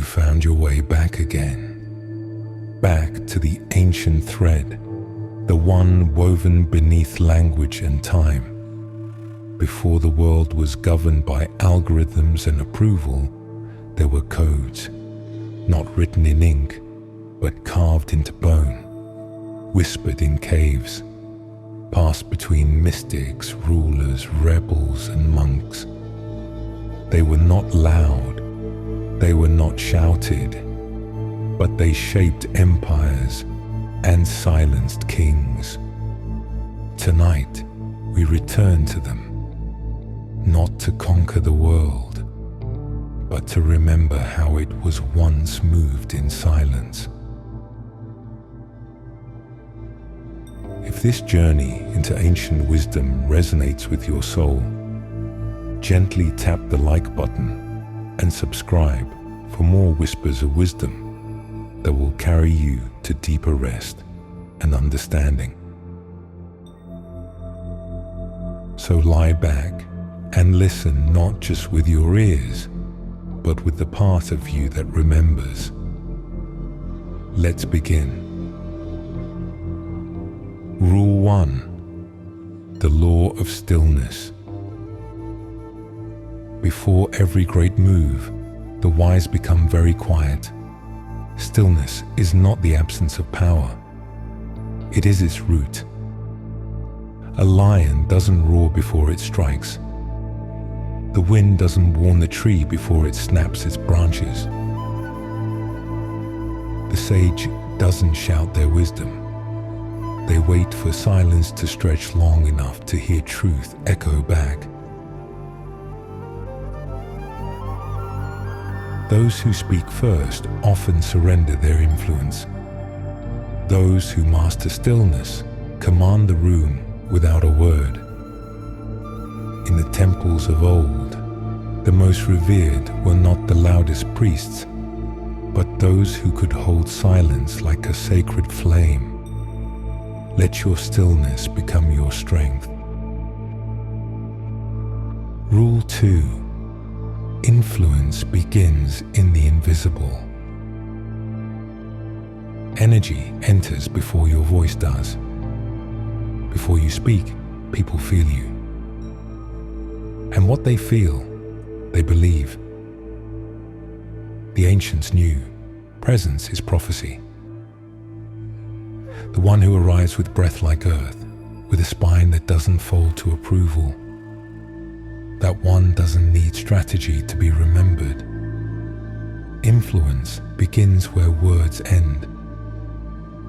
you found your way back again, back to the ancient thread, the one woven beneath language and time. Before the world was governed by algorithms and approval, there were codes, not written in ink, but carved into bone, whispered in caves, passed between mystics, rulers, rebels, and monks. They were not loud, they were not shouted, but they shaped empires and silenced kings. Tonight, we return to them, not to conquer the world, but to remember how it was once moved in silence. If this journey into ancient wisdom resonates with your soul, gently tap the like button and subscribe for more whispers of wisdom that will carry you to deeper rest and understanding. So lie back and listen, not just with your ears, but with the part of you that remembers. Let's begin. Rule 1. The law of stillness. Before every great move, the wise become very quiet. Stillness is not the absence of power. It is its root. A lion doesn't roar before it strikes. The wind doesn't warn the tree before it snaps its branches. The sage doesn't shout their wisdom. They wait for silence to stretch long enough to hear truth echo back. Those who speak first often surrender their influence. Those who master stillness command the room without a word. In the temples of old, the most revered were not the loudest priests, but those who could hold silence like a sacred flame. Let your stillness become your strength. Rule 2. Influence begins in the invisible. Energy enters before your voice does. Before you speak, people feel you. And what they feel, they believe. The ancients knew presence is prophecy. The one who arrives with breath like earth, with a spine that doesn't fold to approval. That one doesn't need strategy to be remembered. Influence begins where words end.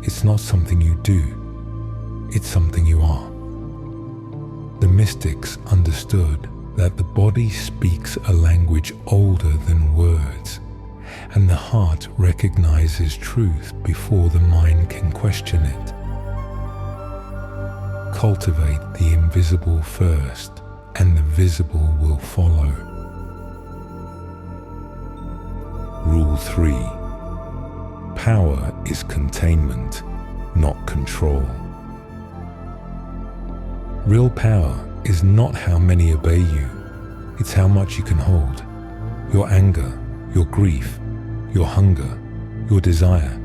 It's not something you do, it's something you are. The mystics understood that the body speaks a language older than words, and the heart recognizes truth before the mind can question it. Cultivate the invisible first, and the visible will follow. Rule 3. Power is containment, not control. Real power is not how many obey you, it's how much you can hold. Your anger, your grief, your hunger, your desire.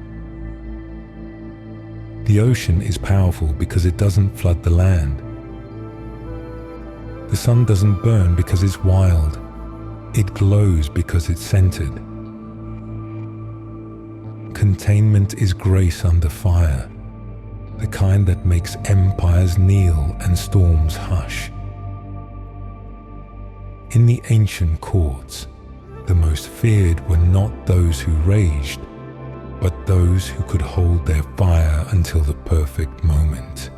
The ocean is powerful because it doesn't flood the land. The sun doesn't burn because it's wild. It glows because it's centered. Containment is grace under fire, the kind that makes empires kneel and storms hush. In the ancient courts, the most feared were not those who raged, but those who could hold their fire until the perfect moment.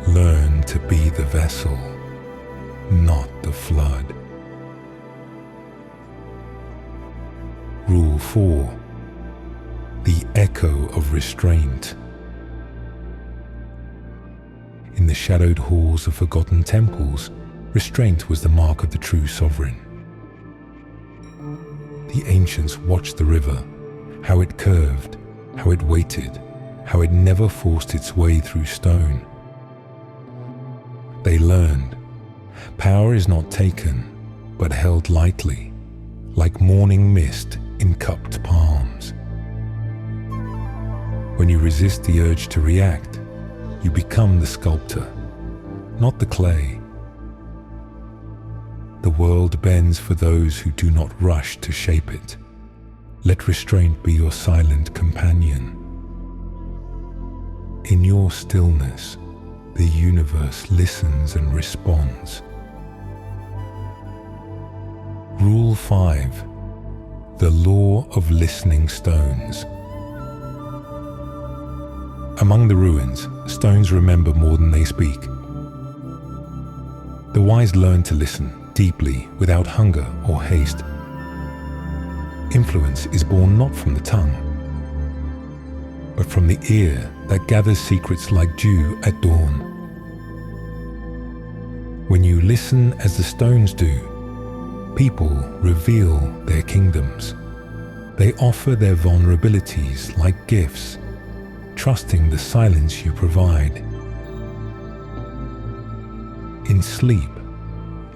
Learn to be the vessel, not the flood. Rule 4. The echo of restraint. In the shadowed halls of forgotten temples, restraint was the mark of the true sovereign. The ancients watched the river, how it curved, how it waited, how it never forced its way through stone. They learned, power is not taken, but held lightly, like morning mist in cupped palms. When you resist the urge to react, you become the sculptor, not the clay. The world bends for those who do not rush to shape it. Let restraint be your silent companion. In your stillness, the universe listens and responds. Rule 5. The law of listening stones. Among the ruins, stones remember more than they speak. The wise learn to listen deeply without hunger or haste. Influence is born not from the tongue, but from the ear that gathers secrets like dew at dawn. When you listen as the stones do, people reveal their kingdoms. They offer their vulnerabilities like gifts, trusting the silence you provide. In sleep,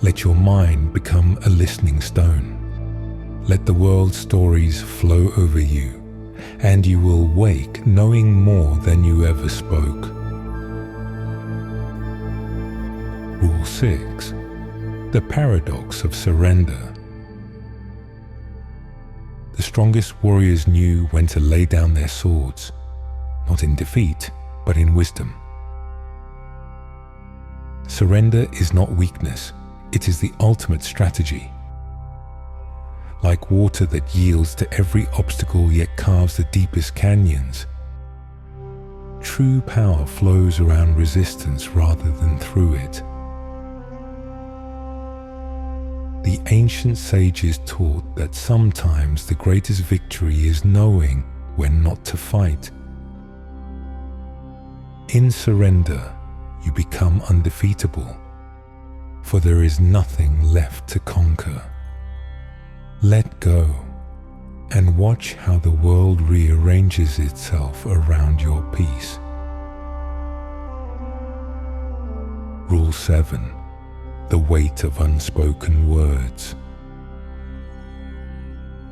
let your mind become a listening stone. Let the world's stories flow over you, and you will wake knowing more than you ever spoke. Rule 6. The paradox of surrender. The strongest warriors knew when to lay down their swords, not in defeat, but in wisdom. Surrender is not weakness, it is the ultimate strategy. Like water that yields to every obstacle yet carves the deepest canyons, true power flows around resistance rather than through it. The ancient sages taught that sometimes the greatest victory is knowing when not to fight. In surrender, you become undefeatable, for there is nothing left to conquer. Let go and watch how the world rearranges itself around your peace. Rule 7. The weight of unspoken words.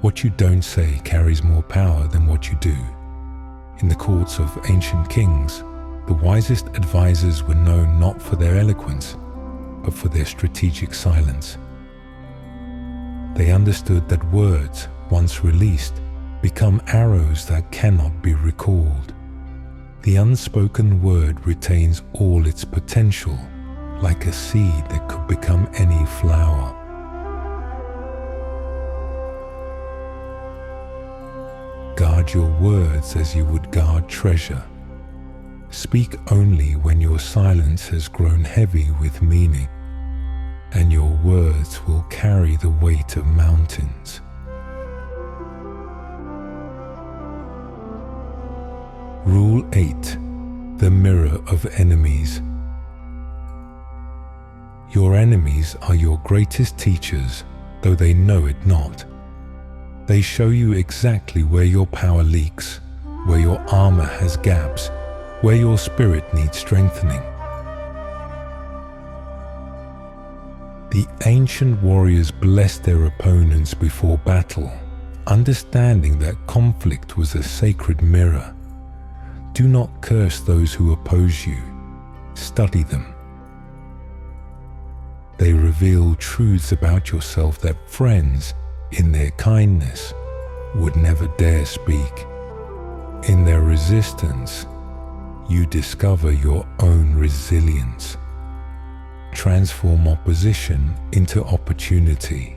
What you don't say carries more power than what you do. In the courts of ancient kings, the wisest advisors were known not for their eloquence, but for their strategic silence. They understood that words, once released, become arrows that cannot be recalled. The unspoken word retains all its potential, like a seed that could become any flower. Guard your words as you would guard treasure. Speak only when your silence has grown heavy with meaning, and your words will carry the weight of mountains. Rule 8. The mirror of enemies. Your enemies are your greatest teachers, though they know it not. They show you exactly where your power leaks, where your armor has gaps, where your spirit needs strengthening. The ancient warriors blessed their opponents before battle, understanding that conflict was a sacred mirror. Do not curse those who oppose you. Study them. They reveal truths about yourself that friends, in their kindness, would never dare speak. In their resistance, you discover your own resilience. Transform opposition into opportunity.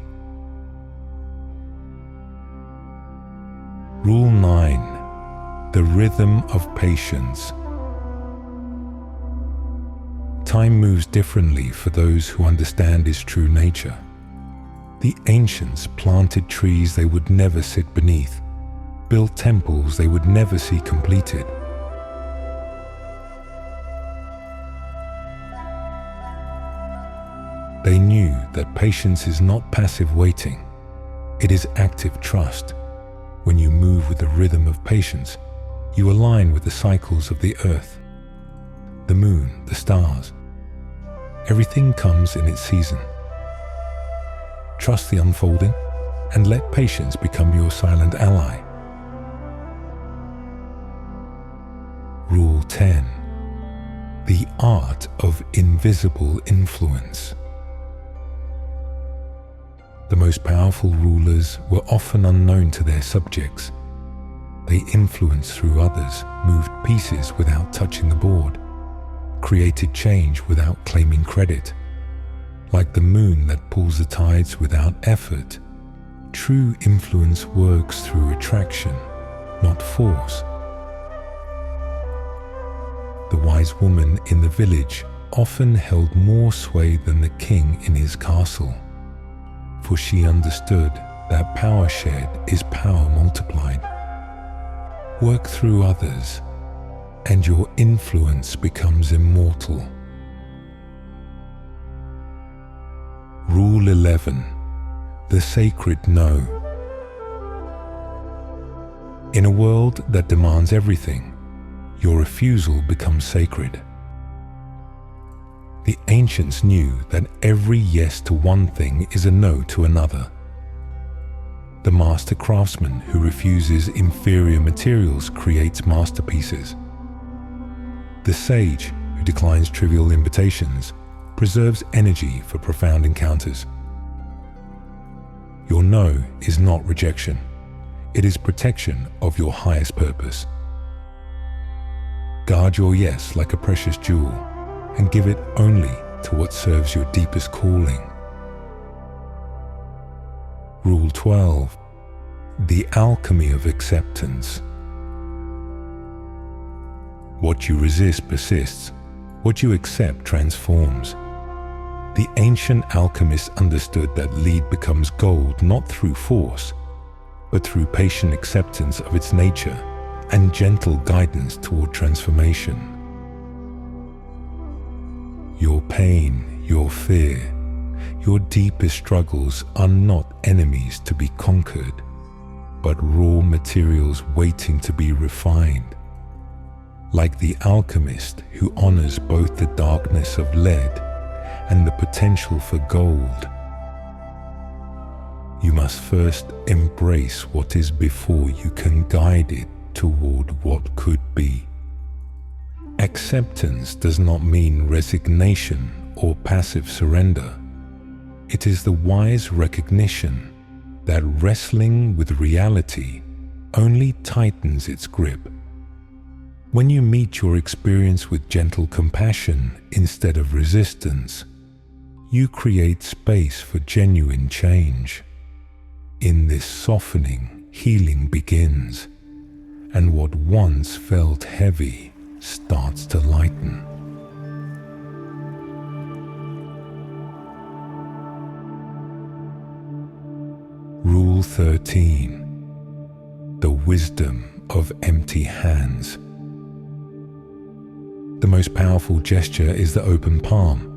Rule 9. The rhythm of patience. Time moves differently for those who understand its true nature. The ancients planted trees they would never sit beneath, built temples they would never see completed. They knew that patience is not passive waiting, it is active trust. When you move with the rhythm of patience, you align with the cycles of the earth, the moon, the stars. Everything comes in its season. Trust the unfolding and let patience become your silent ally. Rule 10. The art of invisible influence. The most powerful rulers were often unknown to their subjects. They influenced through others, moved pieces without touching the board, created change without claiming credit. Like the moon that pulls the tides without effort, true influence works through attraction, not force. The wise woman in the village often held more sway than the king in his castle, for she understood that power shared is power multiplied. Work through others, and your influence becomes immortal. Rule 11. The sacred no. In a world that demands everything, your refusal becomes sacred. The ancients knew that every yes to one thing is a no to another. The master craftsman who refuses inferior materials creates masterpieces. The sage who declines trivial invitations preserves energy for profound encounters. Your no is not rejection. It is protection of your highest purpose. Guard your yes like a precious jewel and give it only to what serves your deepest calling. Rule 12. The alchemy of acceptance. What you resist persists. What you accept transforms. The ancient alchemists understood that lead becomes gold not through force, but through patient acceptance of its nature and gentle guidance toward transformation. Your pain, your fear, your deepest struggles are not enemies to be conquered, but raw materials waiting to be refined. Like the alchemist who honors both the darkness of lead and the potential for gold, you must first embrace what is before you can guide it toward what could be. Acceptance does not mean resignation or passive surrender. It is the wise recognition that wrestling with reality only tightens its grip. When you meet your experience with gentle compassion instead of resistance, you create space for genuine change. In this softening, healing begins, and what once felt heavy starts to lighten. Rule 13. The wisdom of empty hands. The most powerful gesture is the open palm.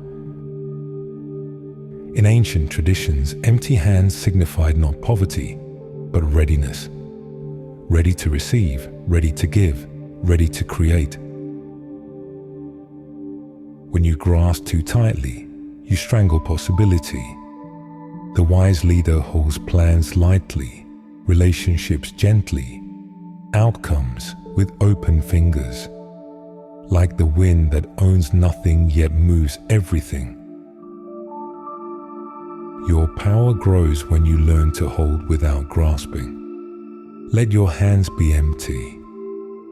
In ancient traditions, empty hands signified not poverty, but readiness. Ready to receive, ready to give, ready to create. When you grasp too tightly, you strangle possibility. The wise leader holds plans lightly, relationships gently, outcomes with open fingers. Like the wind that owns nothing yet moves everything. Your power grows when you learn to hold without grasping. Let your hands be empty,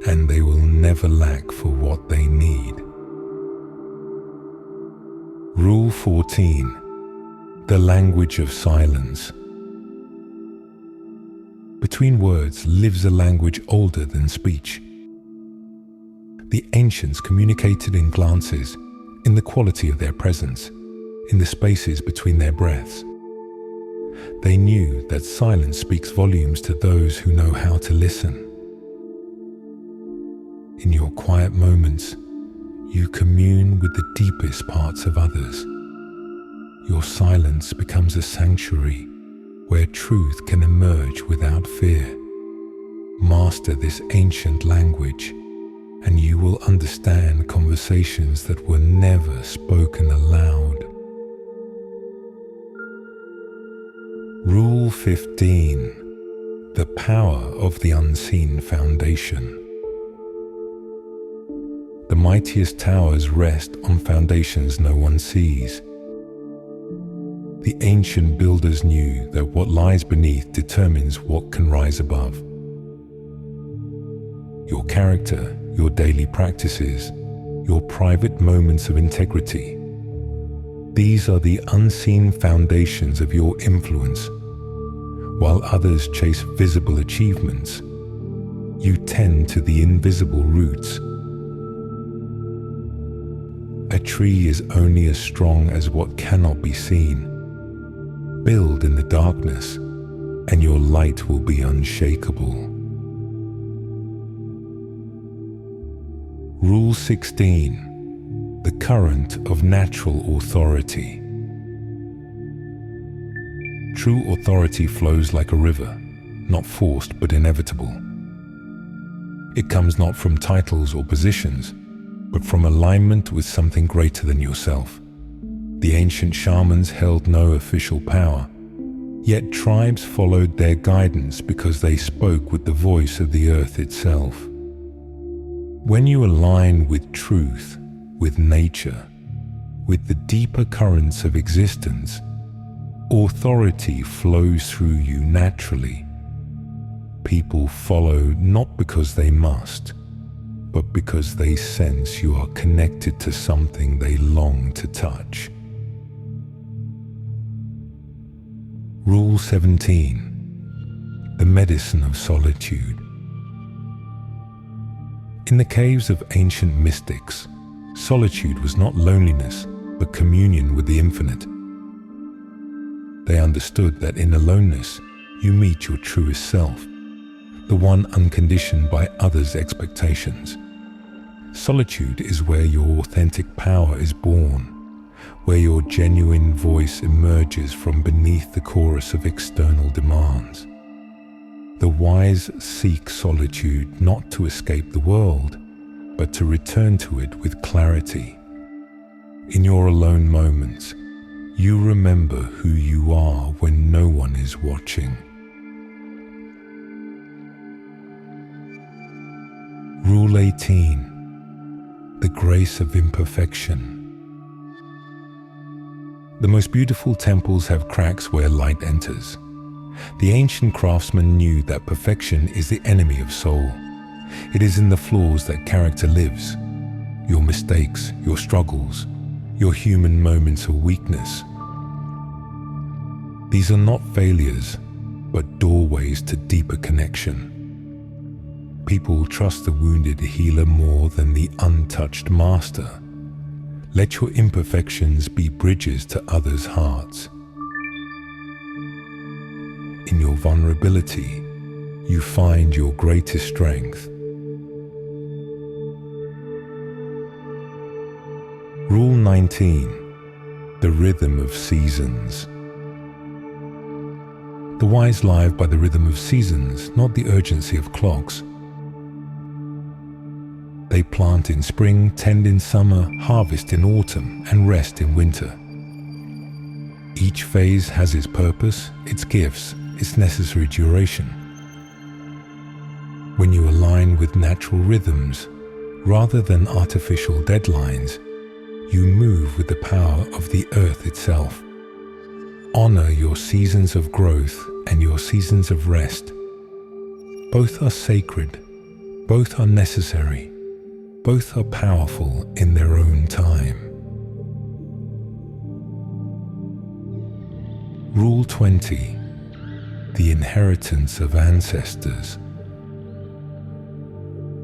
and they will never lack for what they need. Rule 14. The language of silence. Between words lives a language older than speech. The ancients communicated in glances, in the quality of their presence, in the spaces between their breaths. They knew that silence speaks volumes to those who know how to listen. In your quiet moments, you commune with the deepest parts of others. Your silence becomes a sanctuary where truth can emerge without fear. Master this ancient language, and you will understand conversations that were never spoken aloud. 15. The power of the unseen foundation. The mightiest towers rest on foundations no one sees. The ancient builders knew that what lies beneath determines what can rise above. Your character, your daily practices, your private moments of integrity. These are the unseen foundations of your influence. While others chase visible achievements, you tend to the invisible roots. A tree is only as strong as what cannot be seen. Build in the darkness, and your light will be unshakable. Rule 16. The current of natural authority. True authority flows like a river, not forced but inevitable. It comes not from titles or positions, but from alignment with something greater than yourself. The ancient shamans held no official power, yet tribes followed their guidance because they spoke with the voice of the earth itself. When you align with truth, with nature, with the deeper currents of existence, authority flows through you naturally. People follow not because they must, but because they sense you are connected to something they long to touch. Rule 17. The medicine of solitude. In the caves of ancient mystics, solitude was not loneliness, but communion with the infinite. They understood that in aloneness, you meet your truest self, the one unconditioned by others' expectations. Solitude is where your authentic power is born, where your genuine voice emerges from beneath the chorus of external demands. The wise seek solitude not to escape the world, but to return to it with clarity. In your alone moments, you remember who you are when no one is watching. Rule 18. The grace of imperfection. The most beautiful temples have cracks where light enters. The ancient craftsmen knew that perfection is the enemy of soul. It is in the flaws that character lives. Your mistakes, your struggles, your human moments of weakness. These are not failures, but doorways to deeper connection. People trust the wounded healer more than the untouched master. Let your imperfections be bridges to others' hearts. In your vulnerability, you find your greatest strength. Rule 19. The rhythm of seasons. The wise live by the rhythm of seasons, not the urgency of clocks. They plant in spring, tend in summer, harvest in autumn, and rest in winter. Each phase has its purpose, its gifts, its necessary duration. When you align with natural rhythms, rather than artificial deadlines, you move with the power of the earth itself. Honor your seasons of growth and your seasons of rest. Both are sacred, both are necessary. Both are powerful in their own time. Rule 20. The inheritance of ancestors.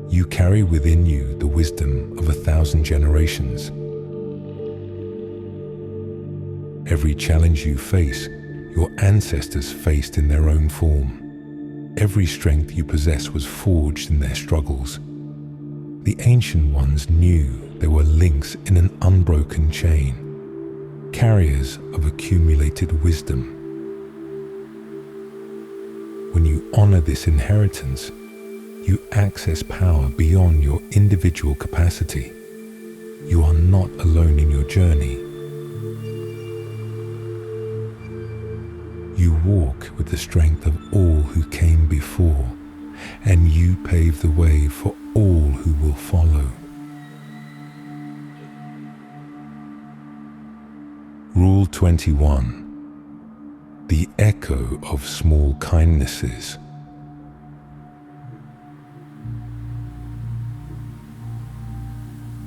You carry within you the wisdom of 1,000 generations. Every challenge you face, your ancestors faced in their own form. Every strength you possess was forged in their struggles. The ancient ones knew there were links in an unbroken chain, carriers of accumulated wisdom. When you honor this inheritance, you access power beyond your individual capacity. You are not alone in your journey. You walk with the strength of all who came before, and you pave the way for all who will follow. Rule 21. The echo of small kindnesses.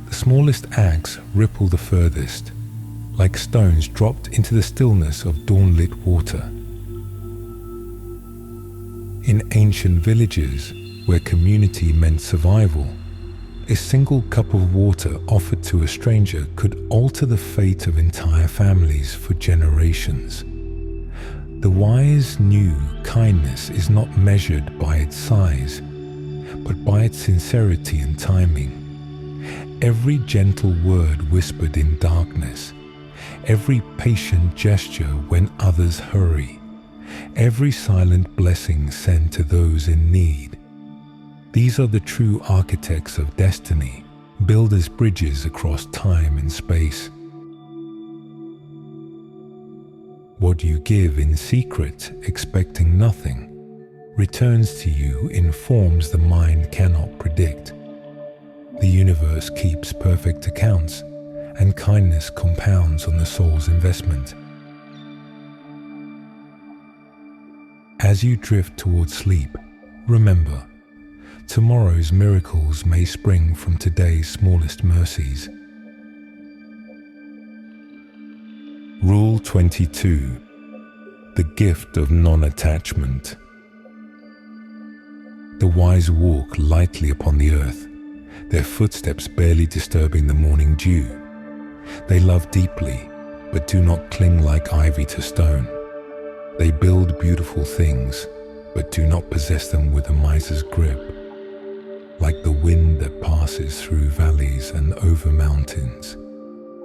The smallest acts ripple the furthest, like stones dropped into the stillness of dawn-lit water. In ancient villages where community meant survival, a single cup of water offered to a stranger could alter the fate of entire families for generations. The wise knew kindness is not measured by its size, but by its sincerity and timing. Every gentle word whispered in darkness, every patient gesture when others hurry, every silent blessing sent to those in need. These are the true architects of destiny, builders bridges across time and space. What you give in secret, expecting nothing, returns to you in forms the mind cannot predict. The universe keeps perfect accounts, and kindness compounds on the soul's investment. As you drift towards sleep, remember, tomorrow's miracles may spring from today's smallest mercies. Rule 22. The gift of non-attachment. The wise walk lightly upon the earth, their footsteps barely disturbing the morning dew. They love deeply, but do not cling like ivy to stone. They build beautiful things, but do not possess them with a miser's grip. Like the wind that passes through valleys and over mountains,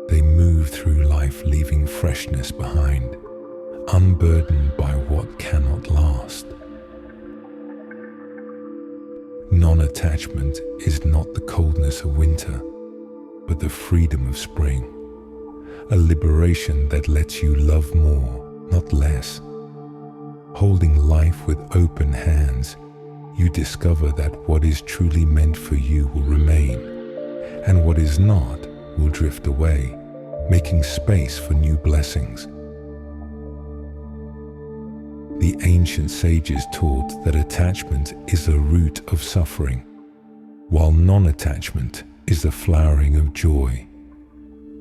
they move through life leaving freshness behind, unburdened by what cannot last. Non-attachment is not the coldness of winter, but the freedom of spring, a liberation that lets you love more, not less. Holding life with open hands, you discover that what is truly meant for you will remain, and what is not will drift away, making space for new blessings. The ancient sages taught that attachment is the root of suffering, while non-attachment is the flowering of joy.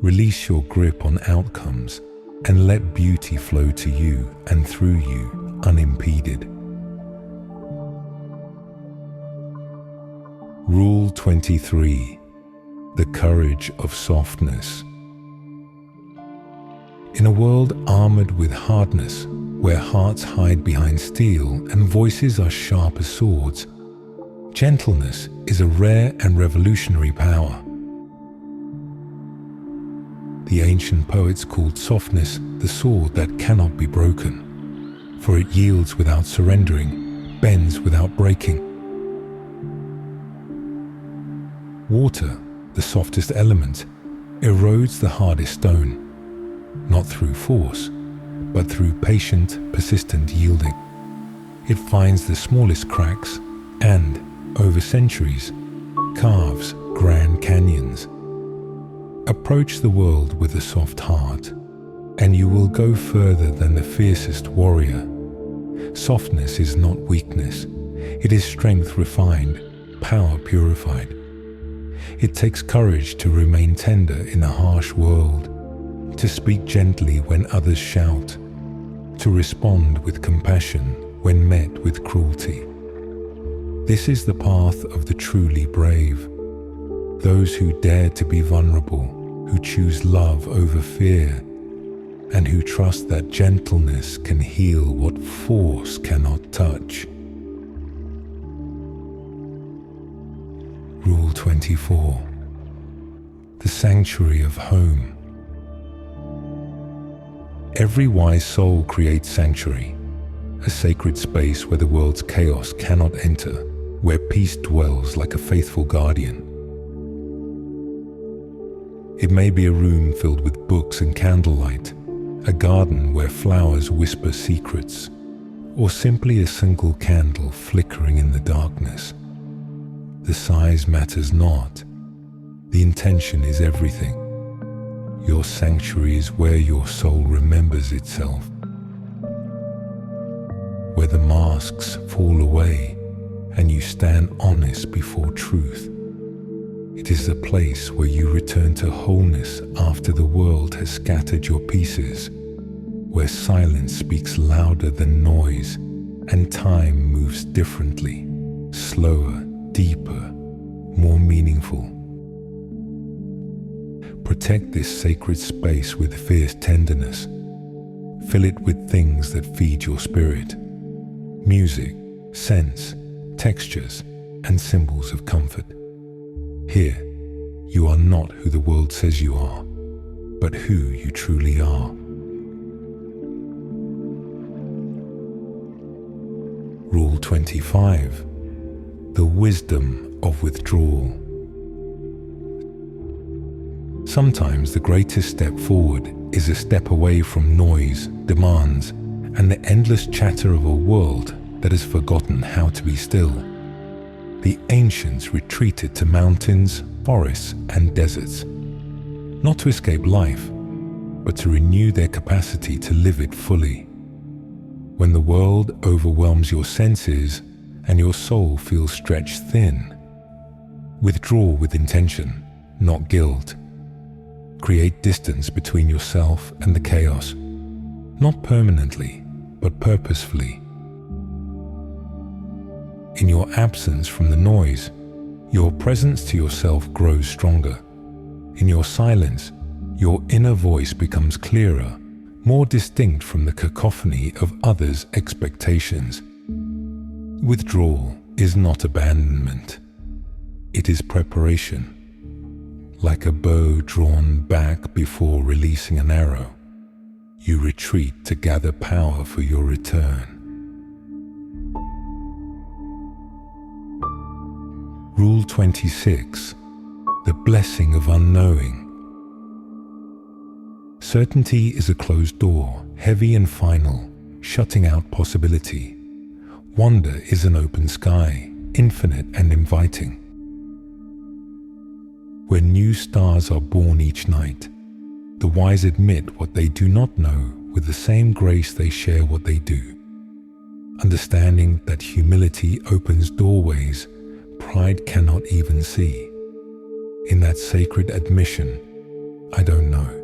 Release your grip on outcomes and let beauty flow to you and through you unimpeded. Rule 23. The courage of softness. In a world armored with hardness, where hearts hide behind steel and voices are sharp as swords, gentleness is a rare and revolutionary power. The ancient poets called softness the sword that cannot be broken, for it yields without surrendering, bends without breaking. Water, the softest element, erodes the hardest stone, not through force, but through patient, persistent yielding. It finds the smallest cracks and, over centuries, carves grand canyons. Approach the world with a soft heart, and you will go further than the fiercest warrior. Softness is not weakness. It is strength refined, power purified. It takes courage to remain tender in a harsh world, to speak gently when others shout, to respond with compassion when met with cruelty. This is the path of the truly brave, those who dare to be vulnerable, who choose love over fear, and who trust that gentleness can heal what force cannot touch. Rule 24. The sanctuary of home. Every wise soul creates sanctuary, a sacred space where the world's chaos cannot enter, where peace dwells like a faithful guardian. It may be a room filled with books and candlelight, a garden where flowers whisper secrets, or simply a single candle flickering in the darkness. The size matters not. The intention is everything. Your sanctuary is where your soul remembers itself, where the masks fall away and you stand honest before truth. It is a place where you return to wholeness after the world has scattered your pieces, where silence speaks louder than noise and time moves differently, slower, deeper, more meaningful. Protect this sacred space with fierce tenderness. Fill it with things that feed your spirit: music, scents, textures, and symbols of comfort. Here, you are not who the world says you are, but who you truly are. Rule 25. The wisdom of withdrawal. Sometimes the greatest step forward is a step away from noise, demands, and the endless chatter of a world that has forgotten how to be still. The ancients retreated to mountains, forests, and deserts, not to escape life, but to renew their capacity to live it fully. When the world overwhelms your senses and your soul feels stretched thin, withdraw with intention, not guilt. Create distance between yourself and the chaos, not permanently, but purposefully. In your absence from the noise, your presence to yourself grows stronger. In your silence, your inner voice becomes clearer, more distinct from the cacophony of others' expectations. Withdrawal is not abandonment. It is preparation. Like a bow drawn back before releasing an arrow, you retreat to gather power for your return. Rule 26. The blessing of unknowing. Certainty is a closed door, heavy and final, shutting out possibility. Wonder is an open sky, infinite and inviting. When new stars are born each night, the wise admit what they do not know with the same grace they share what they do. Understanding that humility opens doorways pride cannot even see. In that sacred admission, I don't know.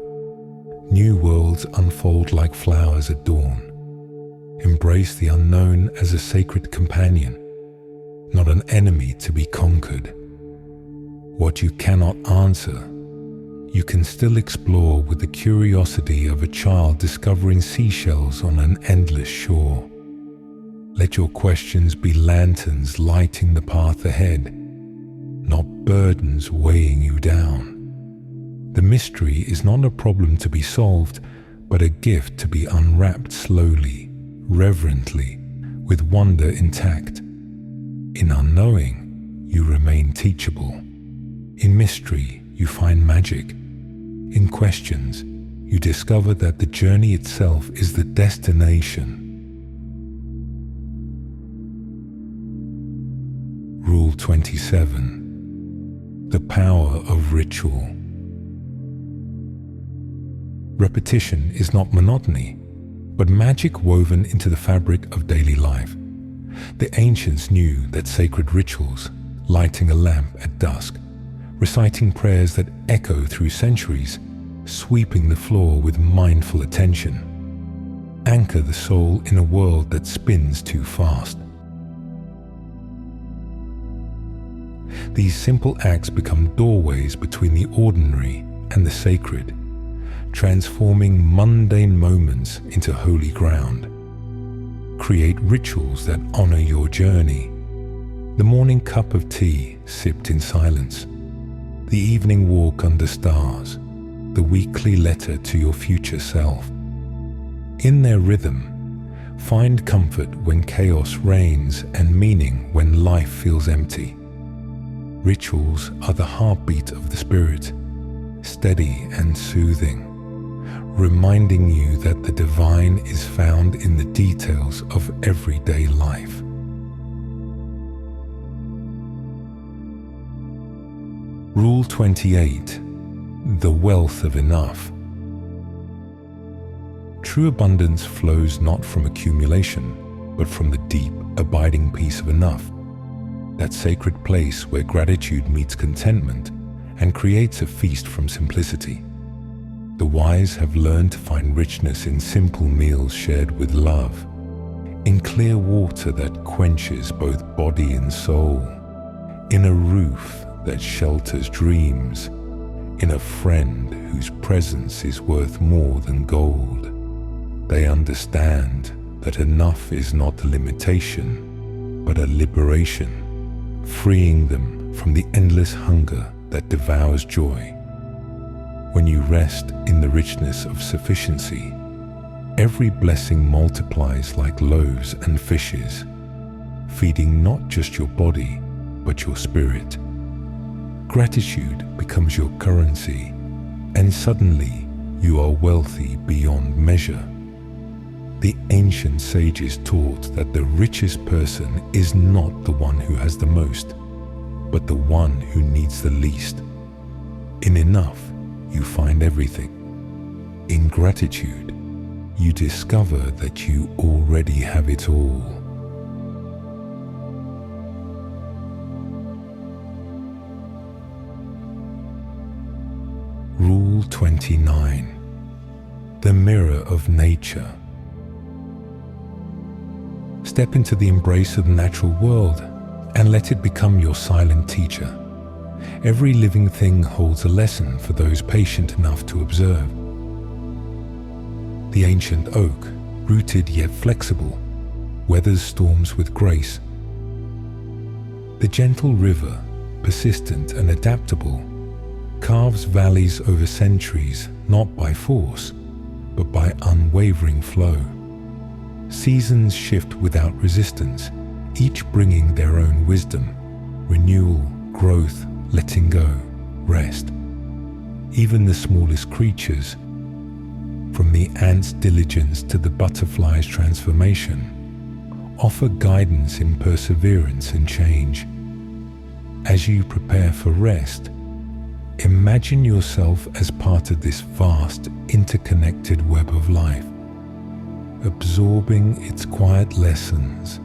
New worlds unfold like flowers at dawn. Embrace the unknown as a sacred companion, not an enemy to be conquered. What you cannot answer, you can still explore with the curiosity of a child discovering seashells on an endless shore. Let your questions be lanterns lighting the path ahead, not burdens weighing you down. The mystery is not a problem to be solved, but a gift to be unwrapped slowly, reverently, with wonder intact. In unknowing, you remain teachable. In mystery, you find magic. In questions, you discover that the journey itself is the destination. Rule 27. The power of ritual. Repetition is not monotony, but magic woven into the fabric of daily life. The ancients knew that sacred rituals, lighting a lamp at dusk, reciting prayers that echo through centuries, sweeping the floor with mindful attention, anchor the soul in a world that spins too fast. These simple acts become doorways between the ordinary and the sacred, transforming mundane moments into holy ground. Create rituals that honor your journey. The morning cup of tea sipped in silence, the evening walk under stars, the weekly letter to your future self. In their rhythm, find comfort when chaos reigns and meaning when life feels empty. Rituals are the heartbeat of the spirit, steady and soothing, reminding you that the divine is found in the details of everyday life. Rule 28. The wealth of enough. True abundance flows not from accumulation, but from the deep, abiding peace of enough, that sacred place where gratitude meets contentment and creates a feast from simplicity. The wise have learned to find richness in simple meals shared with love, in clear water that quenches both body and soul, in a roof that shelters dreams, in a friend whose presence is worth more than gold. They understand that enough is not a limitation, but a liberation, freeing them from the endless hunger that devours joy. When you rest in the richness of sufficiency, every blessing multiplies like loaves and fishes, feeding not just your body, but your spirit. Gratitude becomes your currency, and suddenly you are wealthy beyond measure. The ancient sages taught that the richest person is not the one who has the most, but the one who needs the least. In enough, you find everything. In gratitude, you discover that you already have it all. Rule 29. The mirror of nature. Step into the embrace of the natural world and let it become your silent teacher. Every living thing holds a lesson for those patient enough to observe. The ancient oak, rooted yet flexible, weathers storms with grace. The gentle river, persistent and adaptable, carves valleys over centuries not by force, but by unwavering flow. Seasons shift without resistance, each bringing their own wisdom, renewal, growth, letting go, rest. Even the smallest creatures, from the ant's diligence to the butterfly's transformation, offer guidance in perseverance and change. As you prepare for rest, imagine yourself as part of this vast, interconnected web of life, absorbing its quiet lessons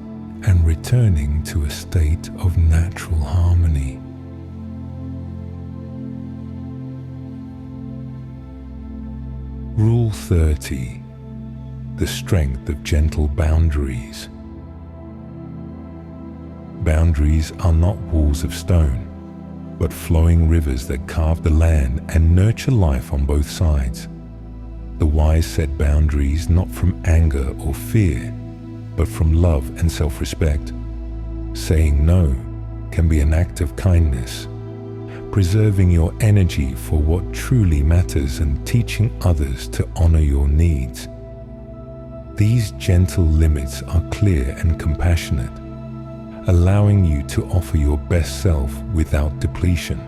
and returning to a state of natural harmony. Rule 30. The strength of gentle boundaries. Boundaries are not walls of stone, but flowing rivers that carve the land and nurture life on both sides. The wise set boundaries not from anger or fear, but from love and self-respect. Saying no can be an act of kindness, preserving your energy for what truly matters and teaching others to honor your needs. These gentle limits are clear and compassionate, allowing you to offer your best self without depletion.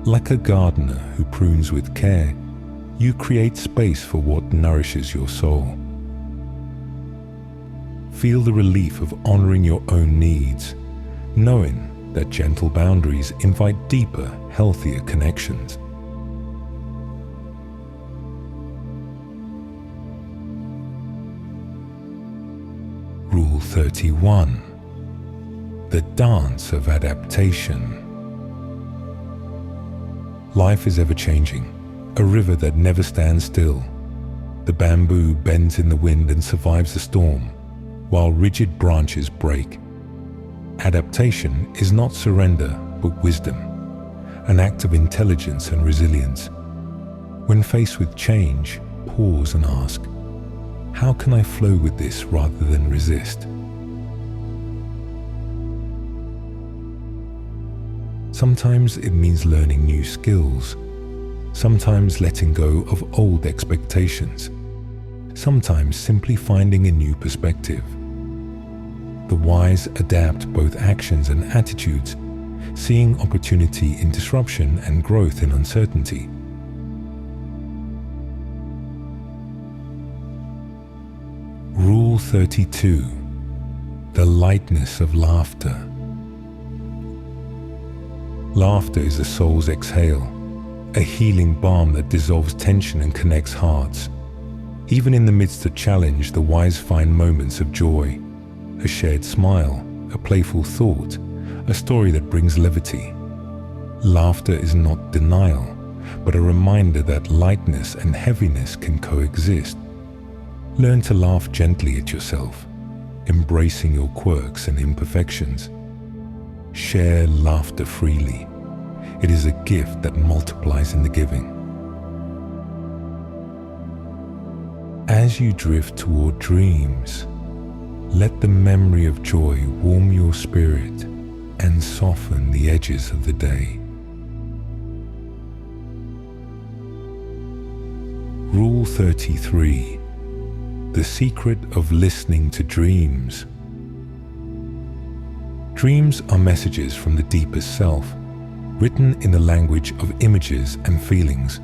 Like a gardener who prunes with care, you create space for what nourishes your soul. Feel the relief of honoring your own needs, knowing that gentle boundaries invite deeper, healthier connections. Rule 31. The dance of adaptation. Life is ever-changing, a river that never stands still. The bamboo bends in the wind and survives the storm, while rigid branches break. Adaptation is not surrender, but wisdom, an act of intelligence and resilience. When faced with change, pause and ask, how can I flow with this rather than resist? Sometimes it means learning new skills, sometimes letting go of old expectations, sometimes simply finding a new perspective. The wise adapt both actions and attitudes, seeing opportunity in disruption and growth in uncertainty. Rule 32. The lightness of laughter. Laughter is the soul's exhale, a healing balm that dissolves tension and connects hearts. Even in the midst of challenge, the wise find moments of joy, a shared smile, a playful thought, a story that brings levity. Laughter is not denial, but a reminder that lightness and heaviness can coexist. Learn to laugh gently at yourself, embracing your quirks and imperfections. Share laughter freely. It is a gift that multiplies in the giving. As you drift toward dreams, let the memory of joy warm your spirit and soften the edges of the day. Rule 33. The secret of listening to dreams. Dreams are messages from the deepest self, written in the language of images and feelings.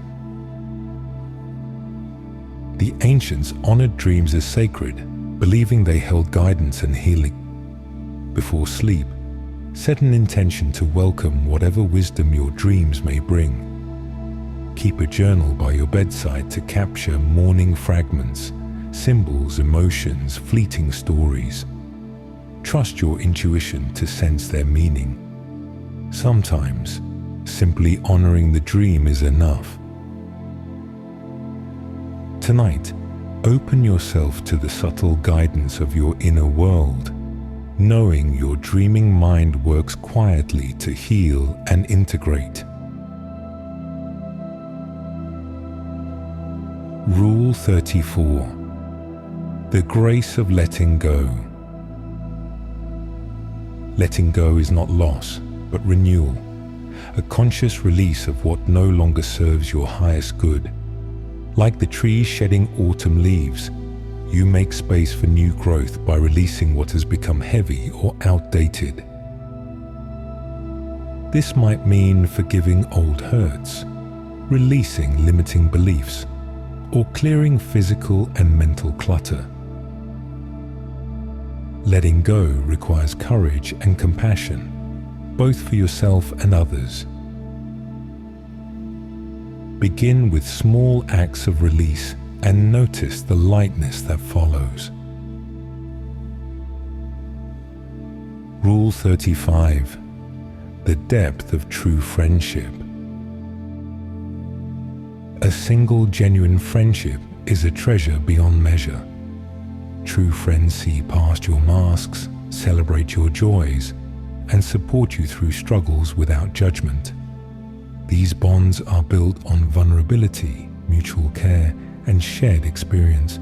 The ancients honored dreams as sacred, believing they held guidance and healing. Before sleep, set an intention to welcome whatever wisdom your dreams may bring. Keep a journal by your bedside to capture morning fragments, symbols, emotions, fleeting stories. Trust your intuition to sense their meaning. Sometimes, simply honoring the dream is enough. Tonight, open yourself to the subtle guidance of your inner world, knowing your dreaming mind works quietly to heal and integrate. Rule 34. The grace of letting go. Letting go is not loss, but renewal, a conscious release of what no longer serves your highest good. Like the trees shedding autumn leaves, you make space for new growth by releasing what has become heavy or outdated. This might mean forgiving old hurts, releasing limiting beliefs, or clearing physical and mental clutter. Letting go requires courage and compassion, both for yourself and others. Begin with small acts of release and notice the lightness that follows. Rule 35. The depth of true friendship. A single genuine friendship is a treasure beyond measure. True friends see past your masks, celebrate your joys, and support you through struggles without judgment. These bonds are built on vulnerability, mutual care, and shared experience.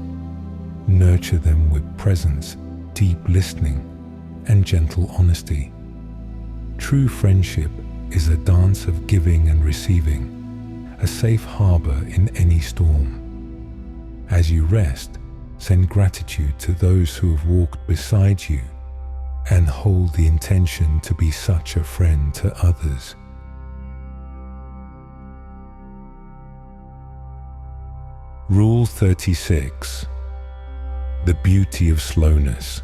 Nurture them with presence, deep listening, and gentle honesty. True friendship is a dance of giving and receiving, a safe harbor in any storm. As you rest, send gratitude to those who have walked beside you, and hold the intention to be such a friend to others. Rule 36. The beauty of slowness.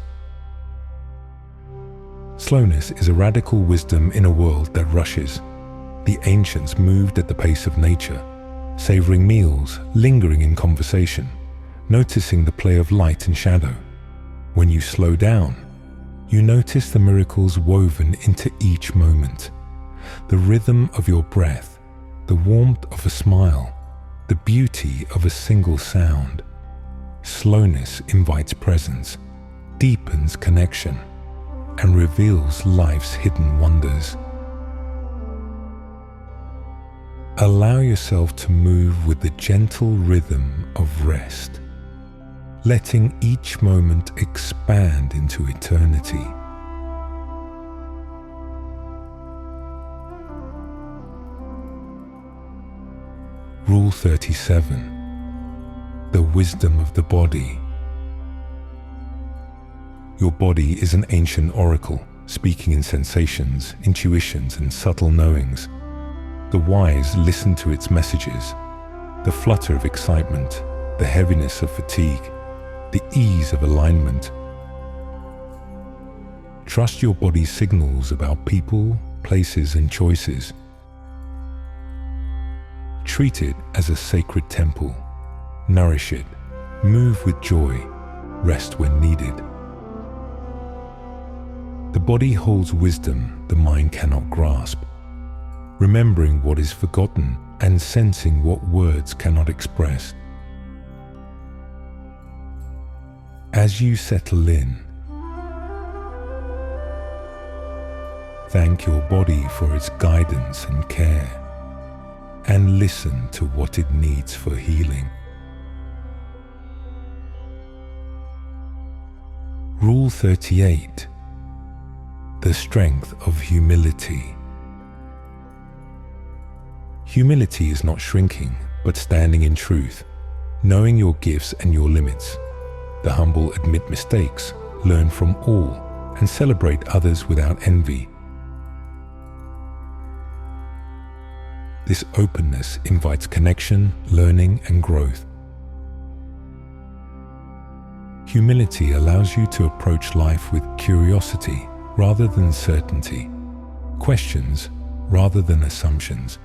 Slowness is a radical wisdom in a world that rushes. The ancients moved at the pace of nature, savoring meals, lingering in conversation, noticing the play of light and shadow. When you slow down, you notice the miracles woven into each moment. The rhythm of your breath, the warmth of a smile, the beauty of a single sound. Slowness invites presence, deepens connection, and reveals life's hidden wonders. Allow yourself to move with the gentle rhythm of rest, letting each moment expand into eternity. Rule 37. The wisdom of the body. Your body is an ancient oracle, speaking in sensations, intuitions, and subtle knowings. The wise listen to its messages, the flutter of excitement, the heaviness of fatigue, the ease of alignment. Trust your body's signals about people, places, and choices. Treat it as a sacred temple. Nourish it. Move with joy. Rest when needed. The body holds wisdom the mind cannot grasp, remembering what is forgotten and sensing what words cannot express. As you settle in, thank your body for its guidance and care, and listen to what it needs for healing. Rule 38. The strength of humility. Humility is not shrinking, but standing in truth, knowing your gifts and your limits. The humble admit mistakes, learn from all, and celebrate others without envy. This openness invites connection, learning, and growth. Humility allows you to approach life with curiosity rather than certainty, questions rather than assumptions.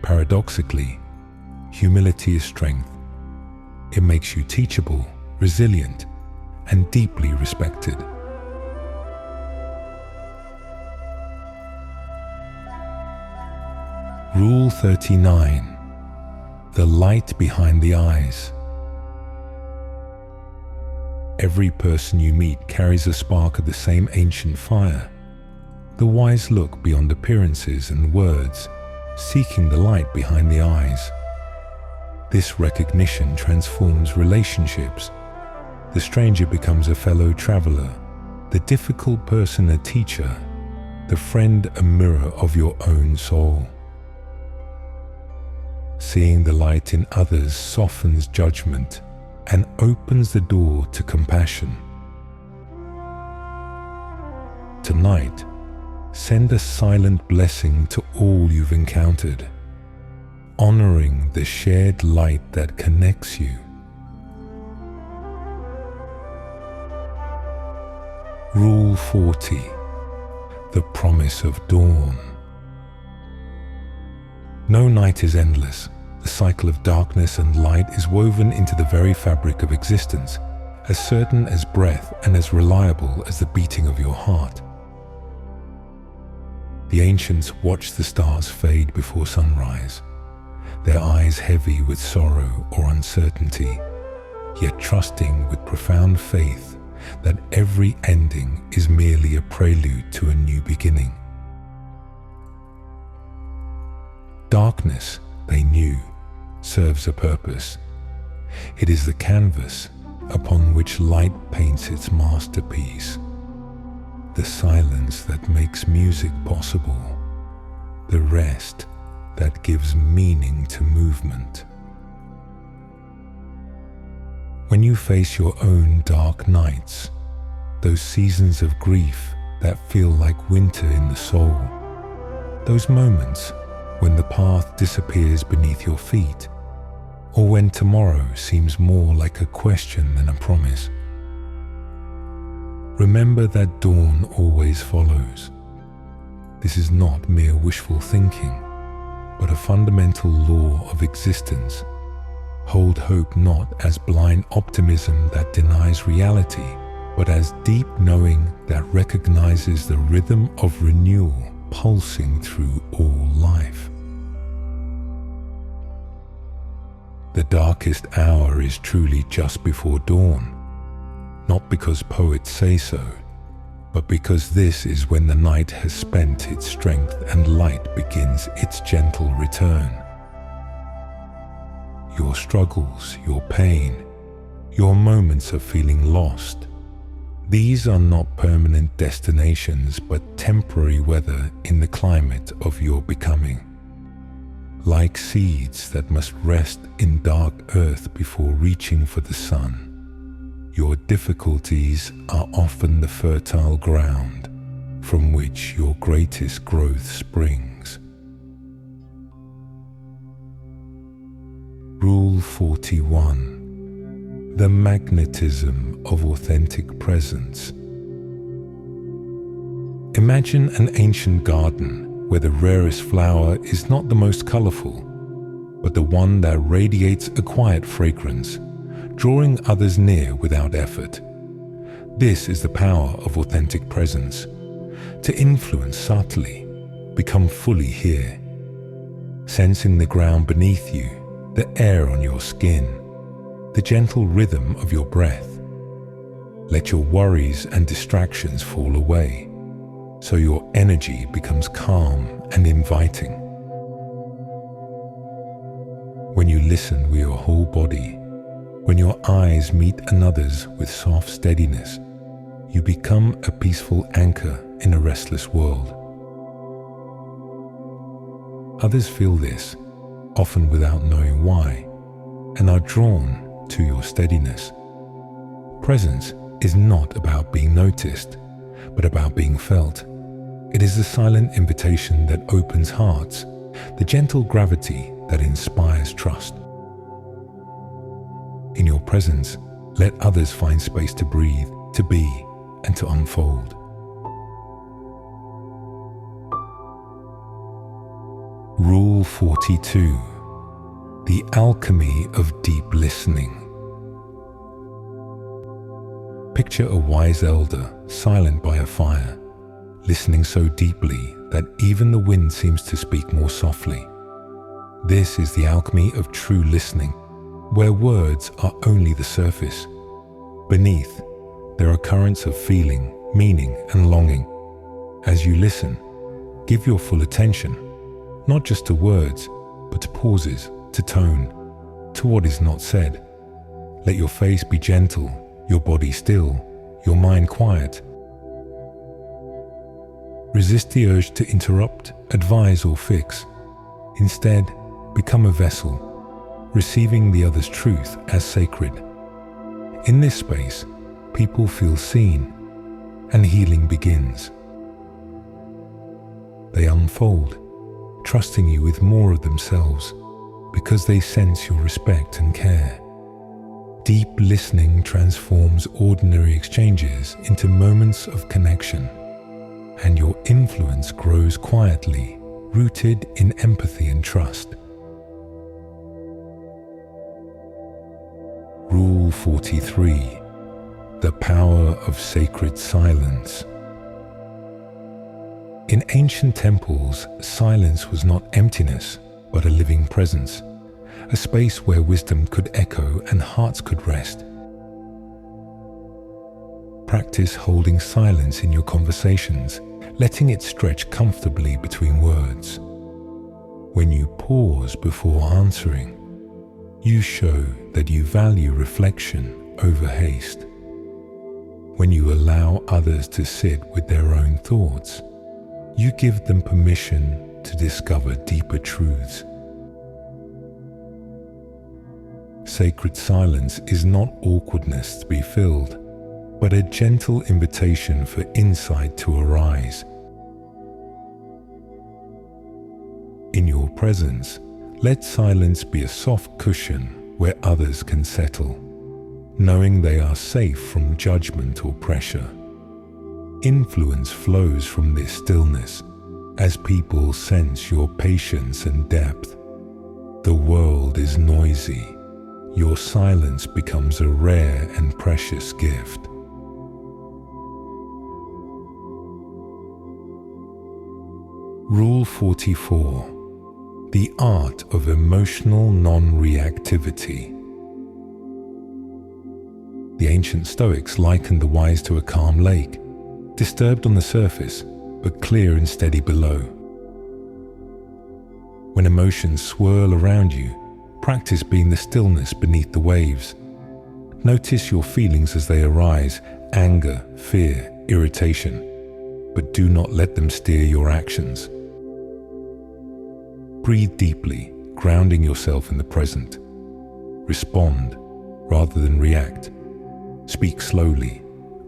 Paradoxically, humility is strength. It makes you teachable, resilient, and deeply respected. Rule 39. The light behind the eyes. Every person you meet carries a spark of the same ancient fire. The wise look beyond appearances and words, seeking the light behind the eyes. This recognition transforms relationships. The stranger becomes a fellow traveler, the difficult person a teacher, the friend a mirror of your own soul. Seeing the light in others softens judgment and opens the door to compassion. Tonight, send a silent blessing to all you've encountered, honoring the shared light that connects you. Rule 40. The promise of dawn. No night is endless. The cycle of darkness and light is woven into the very fabric of existence, as certain as breath and as reliable as the beating of your heart. The ancients watched the stars fade before sunrise, their eyes heavy with sorrow or uncertainty, yet trusting with profound faith that every ending is merely a prelude to a new beginning. Darkness, they knew, serves a purpose. It is the canvas upon which light paints its masterpiece, the silence that makes music possible, the rest that gives meaning to movement. When you face your own dark nights, those seasons of grief that feel like winter in the soul, those moments when the path disappears beneath your feet, or when tomorrow seems more like a question than a promise, remember that dawn always follows. This is not mere wishful thinking, but a fundamental law of existence. Hold hope not as blind optimism that denies reality, but as deep knowing that recognizes the rhythm of renewal pulsing through all life. The darkest hour is truly just before dawn, not because poets say so, but because this is when the night has spent its strength and light begins its gentle return. Your struggles, your pain, your moments of feeling lost, these are not permanent destinations but temporary weather in the climate of your becoming. Like seeds that must rest in dark earth before reaching for the sun, your difficulties are often the fertile ground from which your greatest growth springs. Rule 41. The magnetism of authentic presence. Imagine an ancient garden where the rarest flower is not the most colorful, but the one that radiates a quiet fragrance, drawing others near without effort. This is the power of authentic presence, to influence subtly, become fully here, sensing the ground beneath you, the air on your skin, the gentle rhythm of your breath. Let your worries and distractions fall away, so your energy becomes calm and inviting. When you listen with your whole body, when your eyes meet another's with soft steadiness, you become a peaceful anchor in a restless world. Others feel this, often without knowing why, and are drawn to your steadiness. Presence is not about being noticed, but about being felt. It is the silent invitation that opens hearts, the gentle gravity that inspires trust. In your presence, let others find space to breathe, to be, and to unfold. Rule 42. The alchemy of deep listening. Picture a wise elder silent by a fire, listening so deeply that even the wind seems to speak more softly. This is the alchemy of true listening, where words are only the surface. Beneath, there are currents of feeling, meaning, and longing. As you listen, give your full attention, not just to words, but to pauses, to tone, to what is not said. Let your face be gentle, your body still, your mind quiet. Resist the urge to interrupt, advise, or fix. Instead, become a vessel, receiving the other's truth as sacred. In this space, people feel seen, and healing begins. They unfold, trusting you with more of themselves, because they sense your respect and care. Deep listening transforms ordinary exchanges into moments of connection, and your influence grows quietly, rooted in empathy and trust. Rule 43. The power of sacred silence. In ancient temples, silence was not emptiness, but a living presence, a space where wisdom could echo and hearts could rest. Practice holding silence in your conversations, letting it stretch comfortably between words. When you pause before answering, you show that you value reflection over haste. When you allow others to sit with their own thoughts, you give them permission to discover deeper truths. Sacred silence is not awkwardness to be filled, but a gentle invitation for insight to arise. In your presence, let silence be a soft cushion where others can settle, knowing they are safe from judgment or pressure. Influence flows from this stillness as people sense your patience and depth. The world is noisy. Your silence becomes a rare and precious gift. Rule 44. The art of emotional non-reactivity. The ancient Stoics likened the wise to a calm lake, disturbed on the surface, but clear and steady below. When emotions swirl around you, practice being the stillness beneath the waves. Notice your feelings as they arise, anger, fear, irritation, but do not let them steer your actions. Breathe deeply, grounding yourself in the present. Respond rather than react. Speak slowly,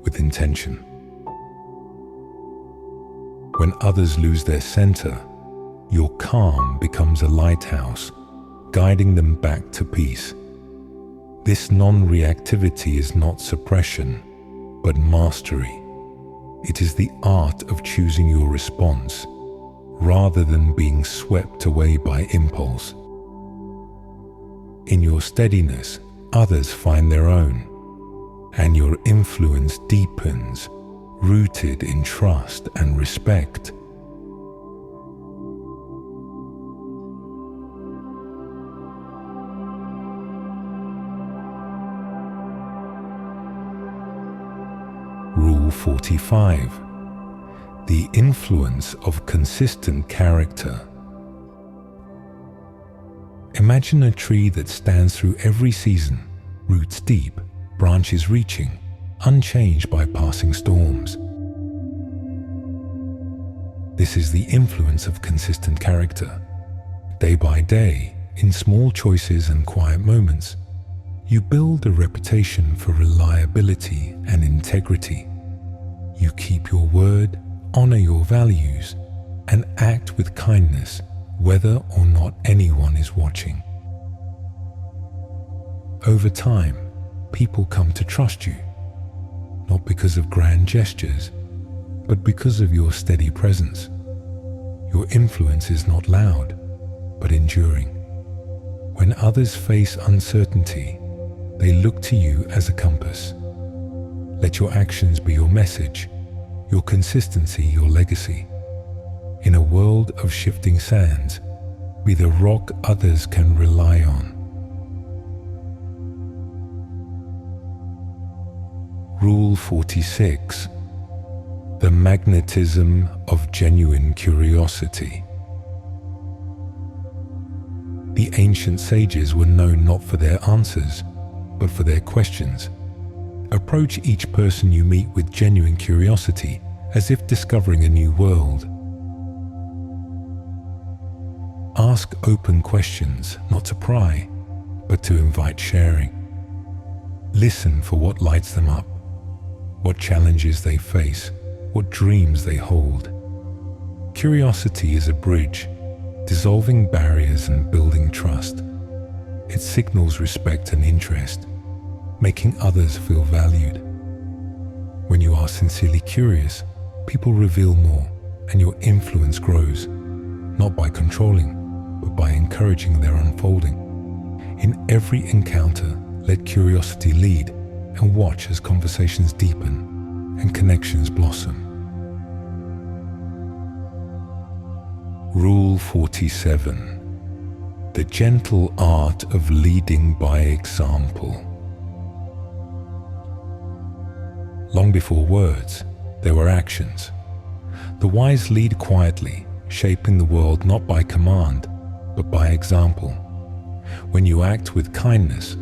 with intention. When others lose their center, your calm becomes a lighthouse, guiding them back to peace. This non-reactivity is not suppression, but mastery. It is the art of choosing your response rather than being swept away by impulse. In your steadiness, others find their own, and your influence deepens, rooted in trust and respect. Rule 45. The influence of consistent character. Imagine a tree that stands through every season, roots deep, branches reaching, unchanged by passing storms. This is the influence of consistent character. Day by day, in small choices and quiet moments, you build a reputation for reliability and integrity. You keep your word, honor your values, and act with kindness whether or not anyone is watching. Over time, people come to trust you, not because of grand gestures, but because of your steady presence. Your influence is not loud, but enduring. When others face uncertainty, they look to you as a compass. Let your actions be your message, your consistency your legacy. In a world of shifting sands, be the rock others can rely on. Rule 46. The magnetism of genuine curiosity. The ancient sages were known not for their answers, but for their questions. Approach each person you meet with genuine curiosity, as if discovering a new world. Ask open questions, not to pry, but to invite sharing. Listen for what lights them up, what challenges they face, what dreams they hold. Curiosity is a bridge, dissolving barriers and building trust. It signals respect and interest, making others feel valued. When you are sincerely curious, people reveal more and your influence grows, not by controlling, but by encouraging their unfolding. In every encounter, let curiosity lead and watch as conversations deepen and connections blossom. Rule 47. The gentle art of leading by example. Long before words, there were actions. The wise lead quietly, shaping the world not by command, but by example. When you act with kindness,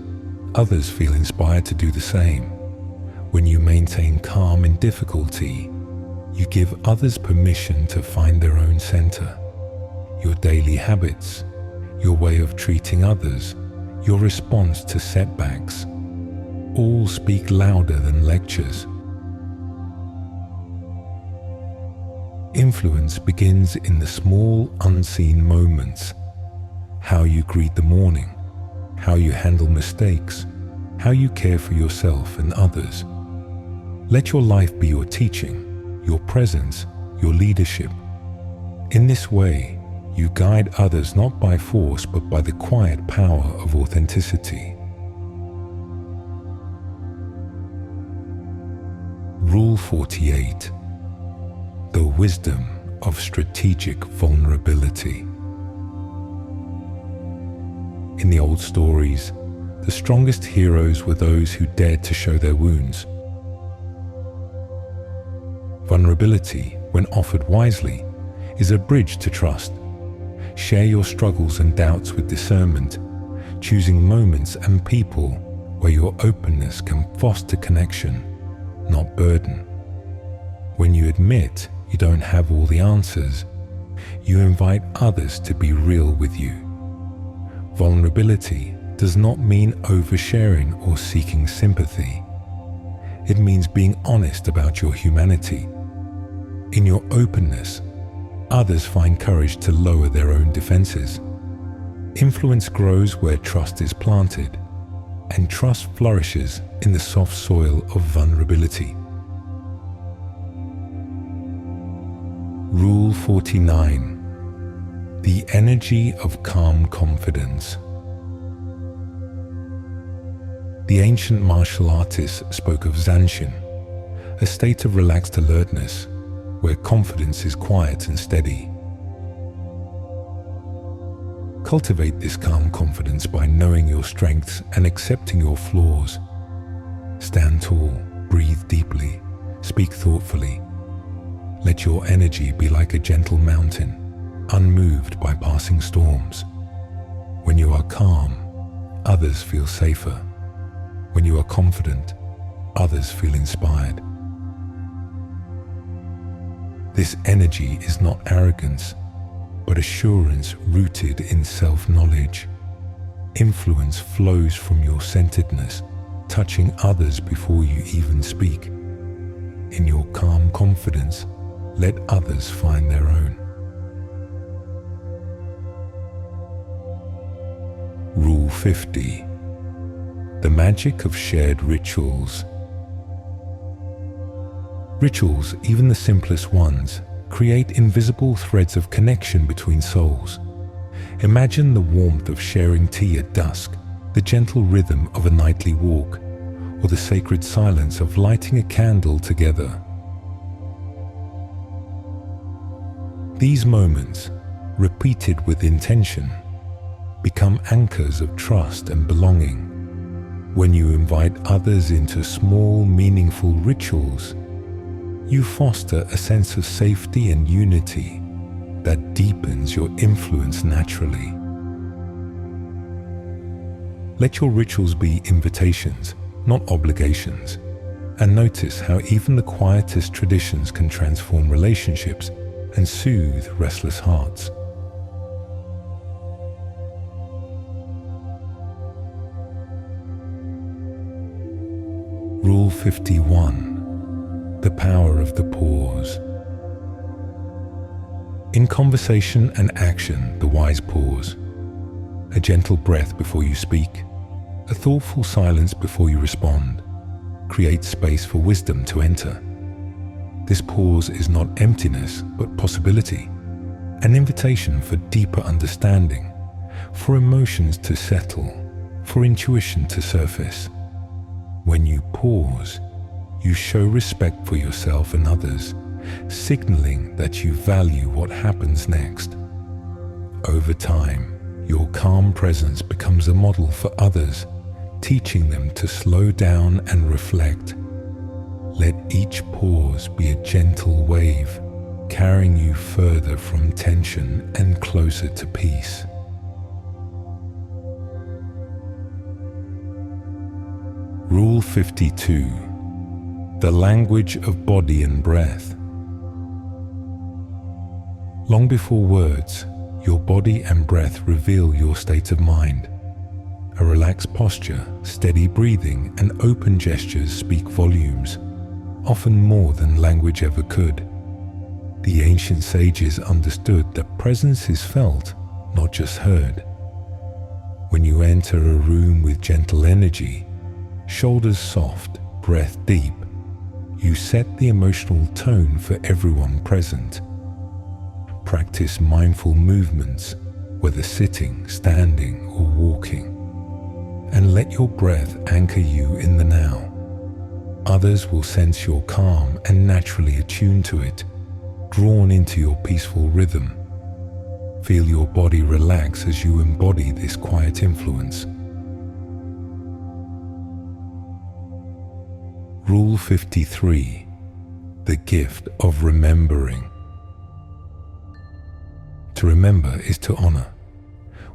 others feel inspired to do the same. When you maintain calm in difficulty, you give others permission to find their own center. Your daily habits, your way of treating others, your response to setbacks, all speak louder than lectures. Influence begins in the small, unseen moments. How you greet the morning, how you handle mistakes, how you care for yourself and others. Let your life be your teaching, your presence, your leadership. In this way, you guide others not by force but by the quiet power of authenticity. Rule 48. The wisdom of strategic vulnerability. In the old stories, the strongest heroes were those who dared to show their wounds. Vulnerability, when offered wisely, is a bridge to trust. Share your struggles and doubts with discernment, choosing moments and people where your openness can foster connection, not burden. When you admit you don't have all the answers, you invite others to be real with you. Vulnerability does not mean oversharing or seeking sympathy. It means being honest about your humanity. In your openness, others find courage to lower their own defenses. Influence grows where trust is planted, and trust flourishes in the soft soil of vulnerability. Rule 49. The energy of calm confidence. The ancient martial artists spoke of zanshin, a state of relaxed alertness where confidence is quiet and steady. Cultivate this calm confidence by knowing your strengths and accepting your flaws. Stand tall, breathe deeply, speak thoughtfully. Let your energy be like a gentle mountain, unmoved by passing storms. When you are calm, others feel safer. When you are confident, others feel inspired. This energy is not arrogance, but assurance rooted in self-knowledge. Influence flows from your centeredness, touching others before you even speak. In your calm confidence, let others find their own. Rule 50. The magic of shared rituals. Rituals, even the simplest ones, create invisible threads of connection between souls. Imagine the warmth of sharing tea at dusk, the gentle rhythm of a nightly walk, or the sacred silence of lighting a candle together. These moments, repeated with intention, become anchors of trust and belonging. When you invite others into small, meaningful rituals, you foster a sense of safety and unity that deepens your influence naturally. Let your rituals be invitations, not obligations, and notice how even the quietest traditions can transform relationships and soothe restless hearts. Rule 51. The power of the pause. In conversation and action, the wise pause. A gentle breath before you speak, a thoughtful silence before you respond, create space for wisdom to enter. This pause is not emptiness, but possibility, an invitation for deeper understanding, for emotions to settle, for intuition to surface. When you pause, you show respect for yourself and others, signaling that you value what happens next. Over time, your calm presence becomes a model for others, teaching them to slow down and reflect. Let each pause be a gentle wave, carrying you further from tension and closer to peace. Rule 52. The language of body and breath. Long before words, your body and breath reveal your state of mind. A relaxed posture, steady breathing, and open gestures speak volumes, often more than language ever could. The ancient sages understood that presence is felt, not just heard. When you enter a room with gentle energy, shoulders soft, breath deep, you set the emotional tone for everyone present. Practice mindful movements, whether sitting, standing, or walking, and let your breath anchor you in the now. Others will sense your calm and naturally attune to it, drawn into your peaceful rhythm. Feel your body relax as you embody this quiet influence. Rule 53. The gift of remembering. To remember is to honor.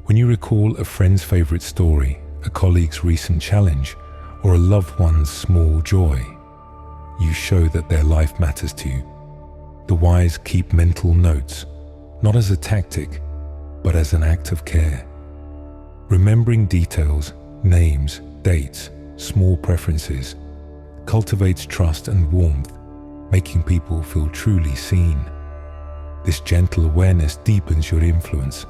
When you recall a friend's favorite story, a colleague's recent challenge, or a loved one's small joy, you show that their life matters to you. The wise keep mental notes, not as a tactic, but as an act of care. Remembering details, names, dates, small preferences, cultivates trust and warmth, making people feel truly seen. This gentle awareness deepens your influence,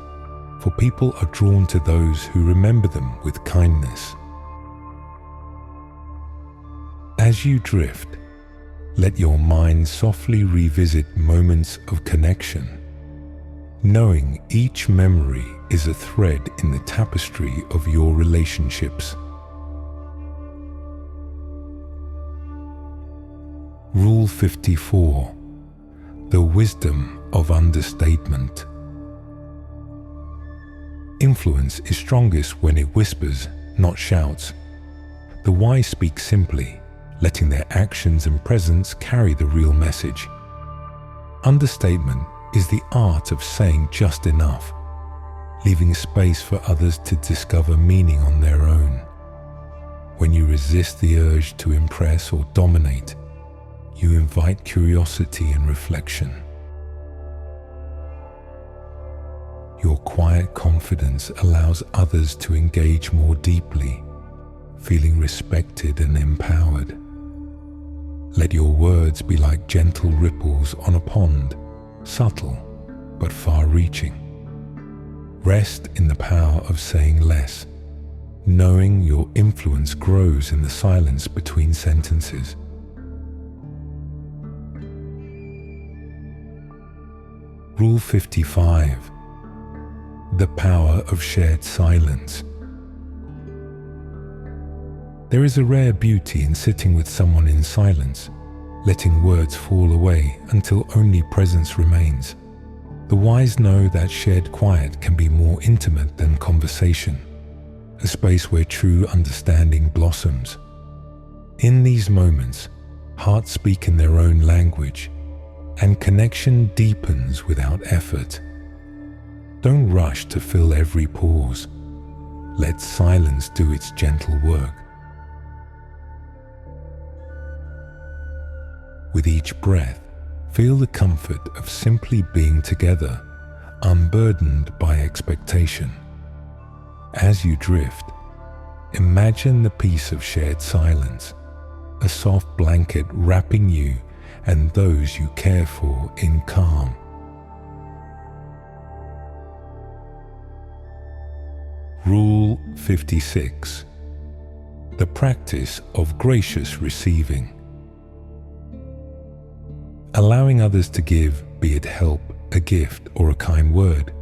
for people are drawn to those who remember them with kindness. As you drift, let your mind softly revisit moments of connection, knowing each memory is a thread in the tapestry of your relationships. Rule 54. The wisdom of understatement. Influence is strongest when it whispers, not shouts. The wise speak simply, letting their actions and presence carry the real message. Understatement is the art of saying just enough, leaving space for others to discover meaning on their own. When you resist the urge to impress or dominate, you invite curiosity and reflection. Your quiet confidence allows others to engage more deeply, feeling respected and empowered. Let your words be like gentle ripples on a pond, subtle but far-reaching. Rest in the power of saying less, knowing your influence grows in the silence between sentences. Rule 55. The power of shared silence. There is a rare beauty in sitting with someone in silence, letting words fall away until only presence remains. The wise know that shared quiet can be more intimate than conversation, a space where true understanding blossoms. In these moments, hearts speak in their own language, and connection deepens without effort. Don't rush to fill every pause. Let silence do its gentle work. With each breath, feel the comfort of simply being together, unburdened by expectation. As you drift, imagine the peace of shared silence, a soft blanket wrapping you and those you care for in calm. Rule 56. The practice of gracious receiving. Allowing others to give, be it help, a gift, or a kind word,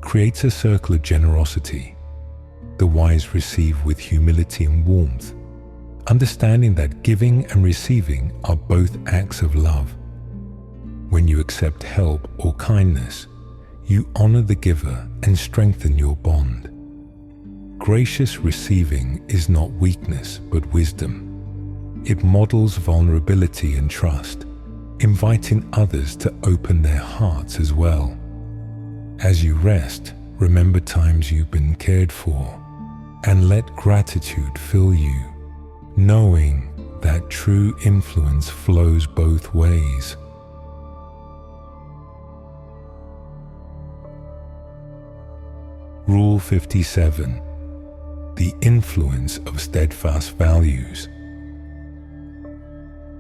creates a circle of generosity. The wise receive with humility and warmth, understanding that giving and receiving are both acts of love. When you accept help or kindness, you honor the giver and strengthen your bond. Gracious receiving is not weakness but wisdom. It models vulnerability and trust, inviting others to open their hearts as well. As you rest, remember times you've been cared for, and let gratitude fill you, knowing that true influence flows both ways. Rule 57. The influence of steadfast values.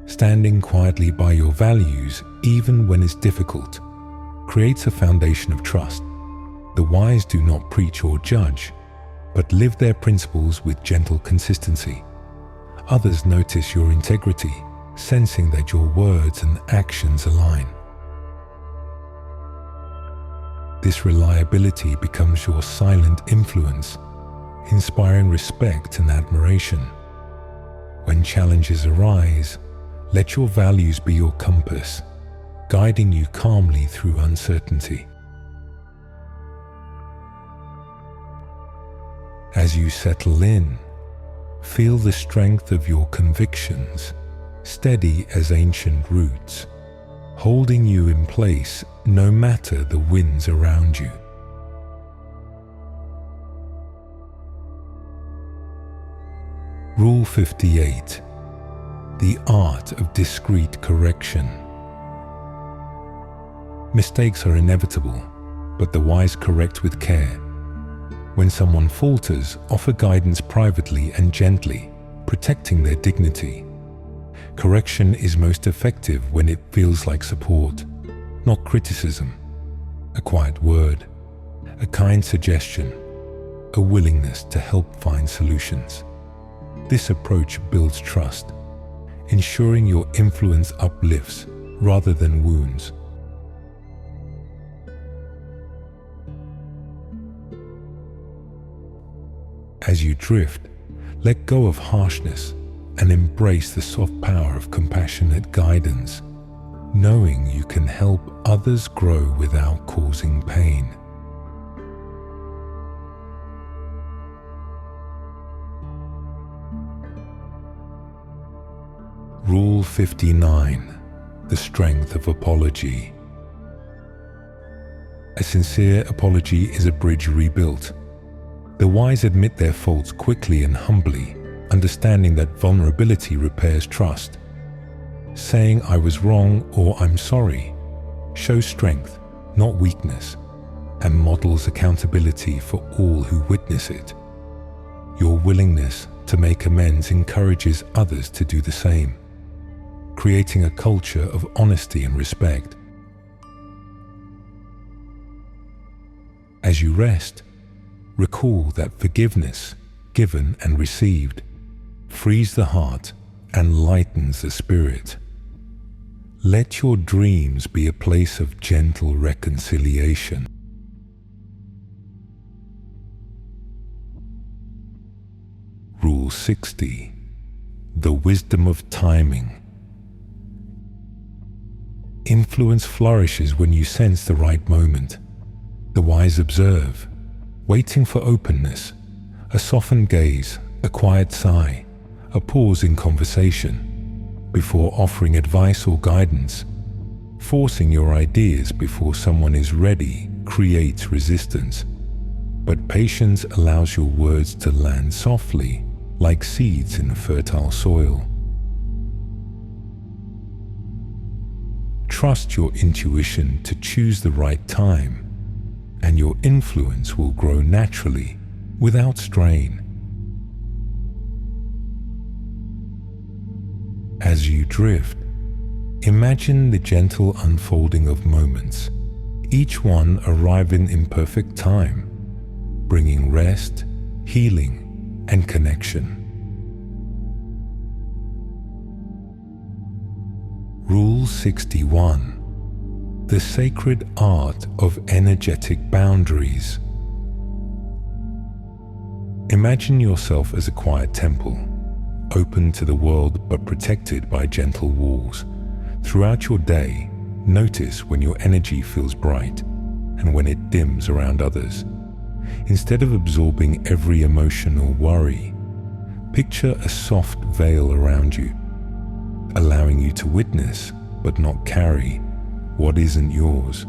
Standing quietly by your values, even when it's difficult, creates a foundation of trust. The wise do not preach or judge, but live their principles with gentle consistency. Others notice your integrity, sensing that your words and actions align. This reliability becomes your silent influence, inspiring respect and admiration. When challenges arise, let your values be your compass, guiding you calmly through uncertainty. As you settle in, feel the strength of your convictions, steady as ancient roots, holding you in place no matter the winds around you. Rule 58. The art of discreet correction. Mistakes are inevitable, but the wise correct with care. When someone falters, offer guidance privately and gently, protecting their dignity. Correction is most effective when it feels like support, not criticism. A quiet word, a kind suggestion, a willingness to help find solutions. This approach builds trust, ensuring your influence uplifts rather than wounds. As you drift, let go of harshness and embrace the soft power of compassionate guidance, knowing you can help others grow without causing pain. Rule 59. The strength of apology. A sincere apology is a bridge rebuilt. The wise admit their faults quickly and humbly, understanding that vulnerability repairs trust. Saying "I was wrong" or "I'm sorry" shows strength, not weakness, and models accountability for all who witness it. Your willingness to make amends encourages others to do the same, creating a culture of honesty and respect. As you rest, recall that forgiveness, given and received, frees the heart and lightens the spirit. Let your dreams be a place of gentle reconciliation. Rule 60. The wisdom of timing. Influence flourishes when you sense the right moment. The wise observe, waiting for openness, a softened gaze, a quiet sigh, a pause in conversation, before offering advice or guidance. Forcing your ideas before someone is ready creates resistance, but patience allows your words to land softly, like seeds in fertile soil. Trust your intuition to choose the right time, and your influence will grow naturally, without strain. As you drift, imagine the gentle unfolding of moments, each one arriving in perfect time, bringing rest, healing, and connection. Rule 61. The sacred art of energetic boundaries. Imagine yourself as a quiet temple, open to the world but protected by gentle walls. Throughout your day, notice when your energy feels bright and when it dims around others. Instead of absorbing every emotion or worry, picture a soft veil around you, allowing you to witness but not carry what isn't yours.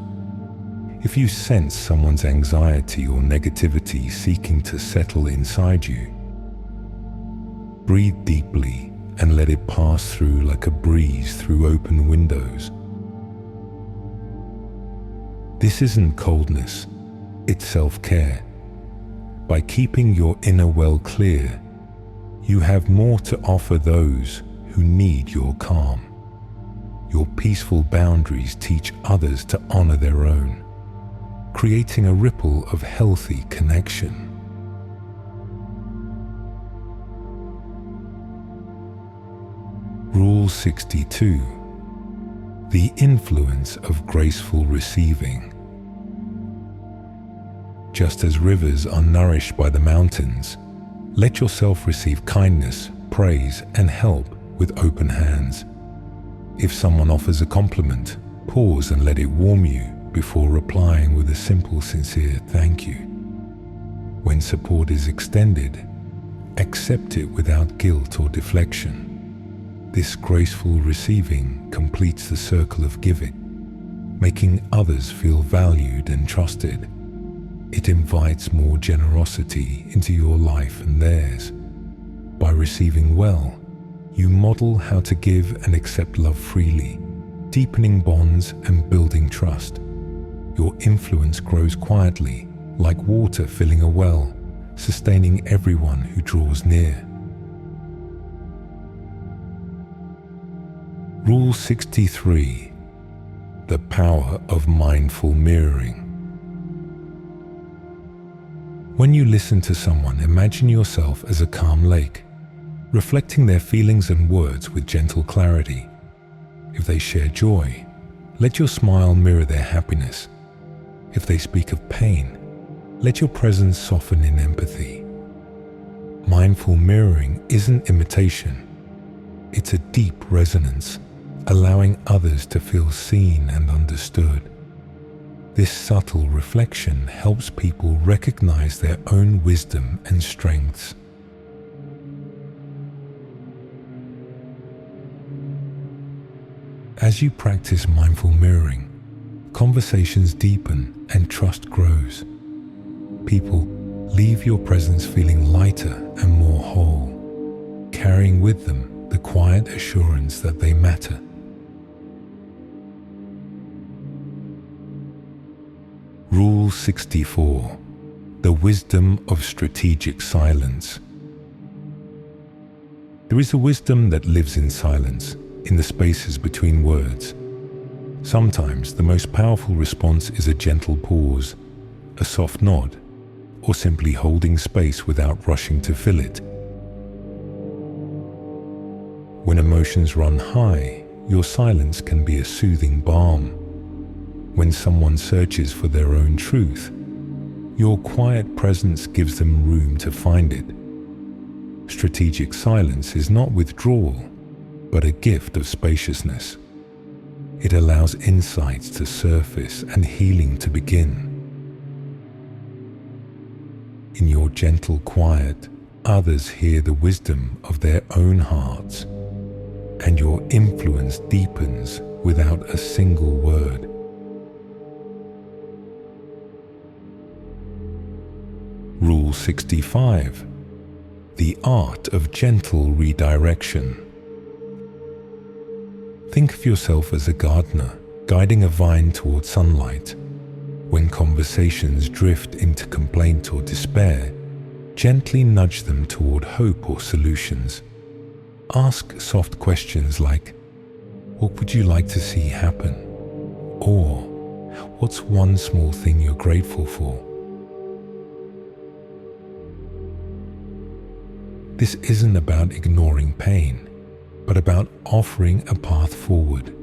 If you sense someone's anxiety or negativity seeking to settle inside you, breathe deeply and let it pass through like a breeze through open windows. This isn't coldness, it's self-care. By keeping your inner well clear, you have more to offer those who need your calm. Your peaceful boundaries teach others to honor their own, creating a ripple of healthy connection. Rule 62. The influence of graceful receiving. Just as rivers are nourished by the mountains, let yourself receive kindness, praise, and help with open hands. If someone offers a compliment, pause and let it warm you before replying with a simple, sincere thank you. When support is extended, accept it without guilt or deflection. This graceful receiving completes the circle of giving, making others feel valued and trusted. It invites more generosity into your life and theirs. By receiving well, you model how to give and accept love freely, deepening bonds and building trust. Your influence grows quietly, like water filling a well, sustaining everyone who draws near. Rule 63. The power of mindful mirroring. When you listen to someone, imagine yourself as a calm lake. reflecting their feelings and words with gentle clarity. If they share joy, let your smile mirror their happiness. If they speak of pain, let your presence soften in empathy. Mindful mirroring isn't imitation. It's a deep resonance, allowing others to feel seen and understood. This subtle reflection helps people recognize their own wisdom and strengths. As you practice mindful mirroring, conversations deepen and trust grows. People leave your presence feeling lighter and more whole, carrying with them the quiet assurance that they matter. Rule 64. The wisdom of strategic silence. There is a wisdom that lives in silence, in the spaces between words. Sometimes the most powerful response is a gentle pause, a soft nod, or simply holding space without rushing to fill it. When emotions run high, your silence can be a soothing balm. When someone searches for their own truth, your quiet presence gives them room to find it. Strategic silence is not withdrawal, but a gift of spaciousness. It allows insights to surface and healing to begin. In your gentle quiet, others hear the wisdom of their own hearts, and your influence deepens without a single word. Rule 65. The art of gentle redirection. Think of yourself as a gardener guiding a vine toward sunlight. When conversations drift into complaint or despair, gently nudge them toward hope or solutions. Ask soft questions like, "What would you like to see happen?" Or, "What's one small thing you're grateful for?" This isn't about ignoring pain, but about offering a path forward.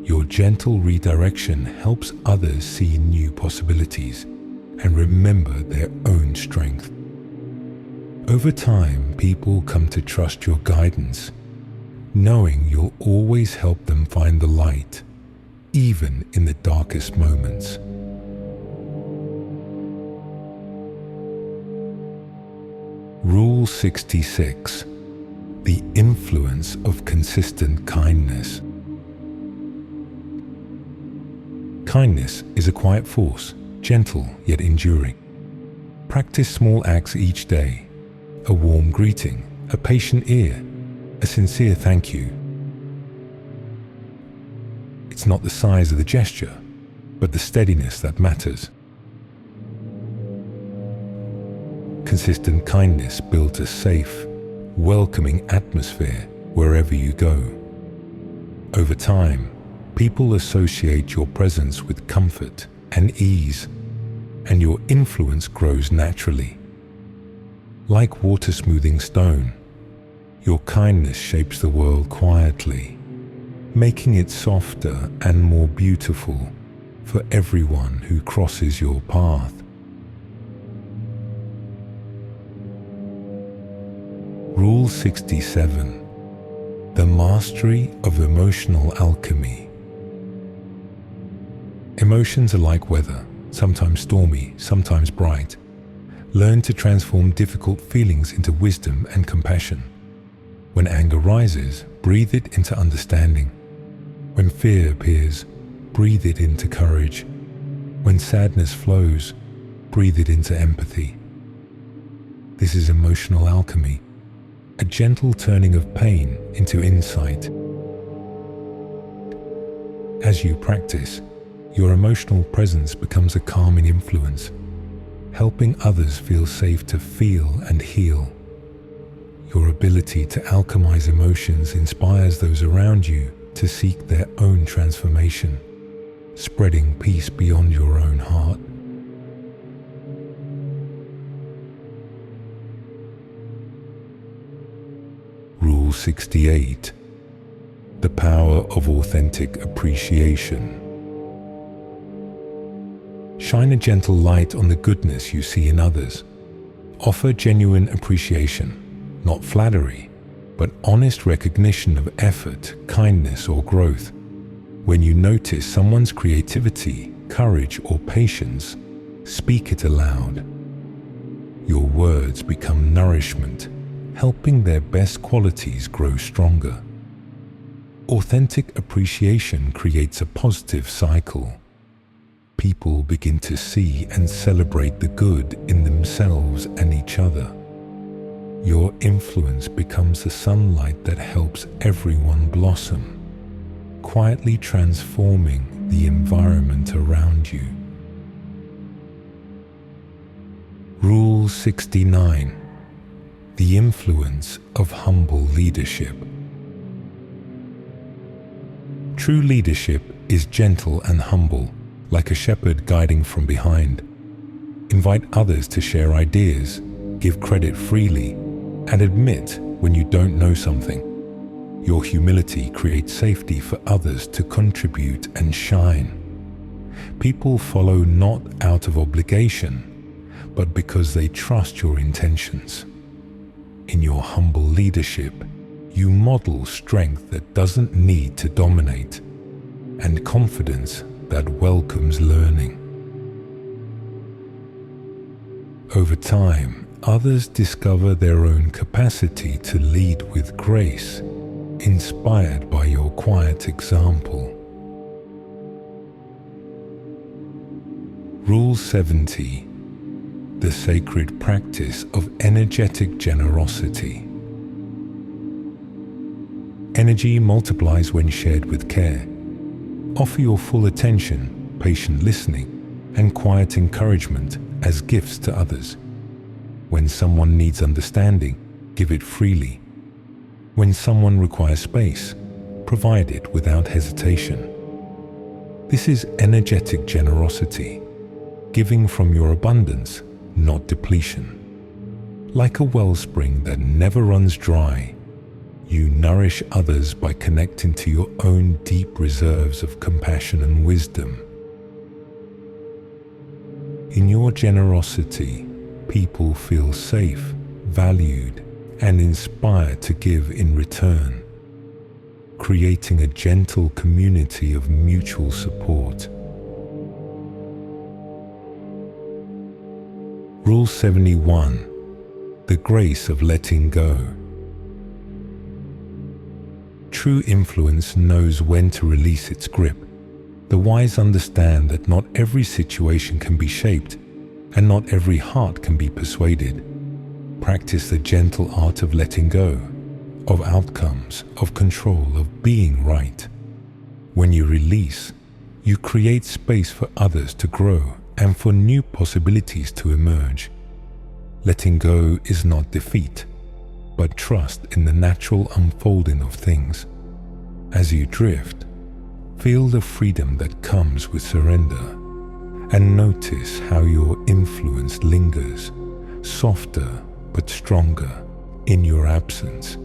Your gentle redirection helps others see new possibilities and remember their own strength. Over time, people come to trust your guidance, knowing you'll always help them find the light, even in the darkest moments. Rule 66. The influence of consistent kindness. Kindness is a quiet force, gentle yet enduring. Practice small acts each day. A warm greeting, a patient ear, a sincere thank you. It's not the size of the gesture, but the steadiness that matters. Consistent kindness builds a safe, welcoming atmosphere wherever you go. Over time, people associate your presence with comfort and ease, and your influence grows naturally. Like water smoothing stone, your kindness shapes the world quietly, making it softer and more beautiful for everyone who crosses your path. Rule 67. The mastery of emotional alchemy. Emotions are like weather, sometimes stormy, sometimes bright. Learn to transform difficult feelings into wisdom and compassion. When anger rises, breathe it into understanding. When fear appears, breathe it into courage. When sadness flows, breathe it into empathy. This is emotional alchemy, a gentle turning of pain into insight. As you practice, your emotional presence becomes a calming influence, helping others feel safe to feel and heal. Your ability to alchemize emotions inspires those around you to seek their own transformation, spreading peace beyond your own heart. Rule 68. The power of authentic appreciation. Shine a gentle light on the goodness you see in others. Offer genuine appreciation, not flattery, but honest recognition of effort, kindness, or growth. When you notice someone's creativity, courage, or patience, speak it aloud. Your words become nourishment, helping their best qualities grow stronger. Authentic appreciation creates a positive cycle. People begin to see and celebrate the good in themselves and each other. Your influence becomes the sunlight that helps everyone blossom, quietly transforming the environment around you. Rule 69. The influence of humble leadership. True leadership is gentle and humble, like a shepherd guiding from behind. Invite others to share ideas, give credit freely, and admit when you don't know something. Your humility creates safety for others to contribute and shine. People follow not out of obligation, but because they trust your intentions. In your humble leadership, you model strength that doesn't need to dominate, and confidence that welcomes learning. Over time, others discover their own capacity to lead with grace, inspired by your quiet example. Rule 70. The sacred practice of energetic generosity. Energy multiplies when shared with care. Offer your full attention, patient listening, and quiet encouragement as gifts to others. When someone needs understanding, give it freely. When someone requires space, provide it without hesitation. This is energetic generosity, giving from your abundance, not depletion. Like a wellspring that never runs dry, you nourish others by connecting to your own deep reserves of compassion and wisdom. In your generosity, people feel safe, valued, and inspired to give in return, creating a gentle community of mutual support. Rule 71. The grace of letting go. True influence knows when to release its grip. The wise understand that not every situation can be shaped, and not every heart can be persuaded. Practice the gentle art of letting go, of outcomes, of control, of being right. When you release, you create space for others to grow and for new possibilities to emerge. Letting go is not defeat, but trust in the natural unfolding of things. As you drift, feel the freedom that comes with surrender, and notice how your influence lingers, softer but stronger, in your absence.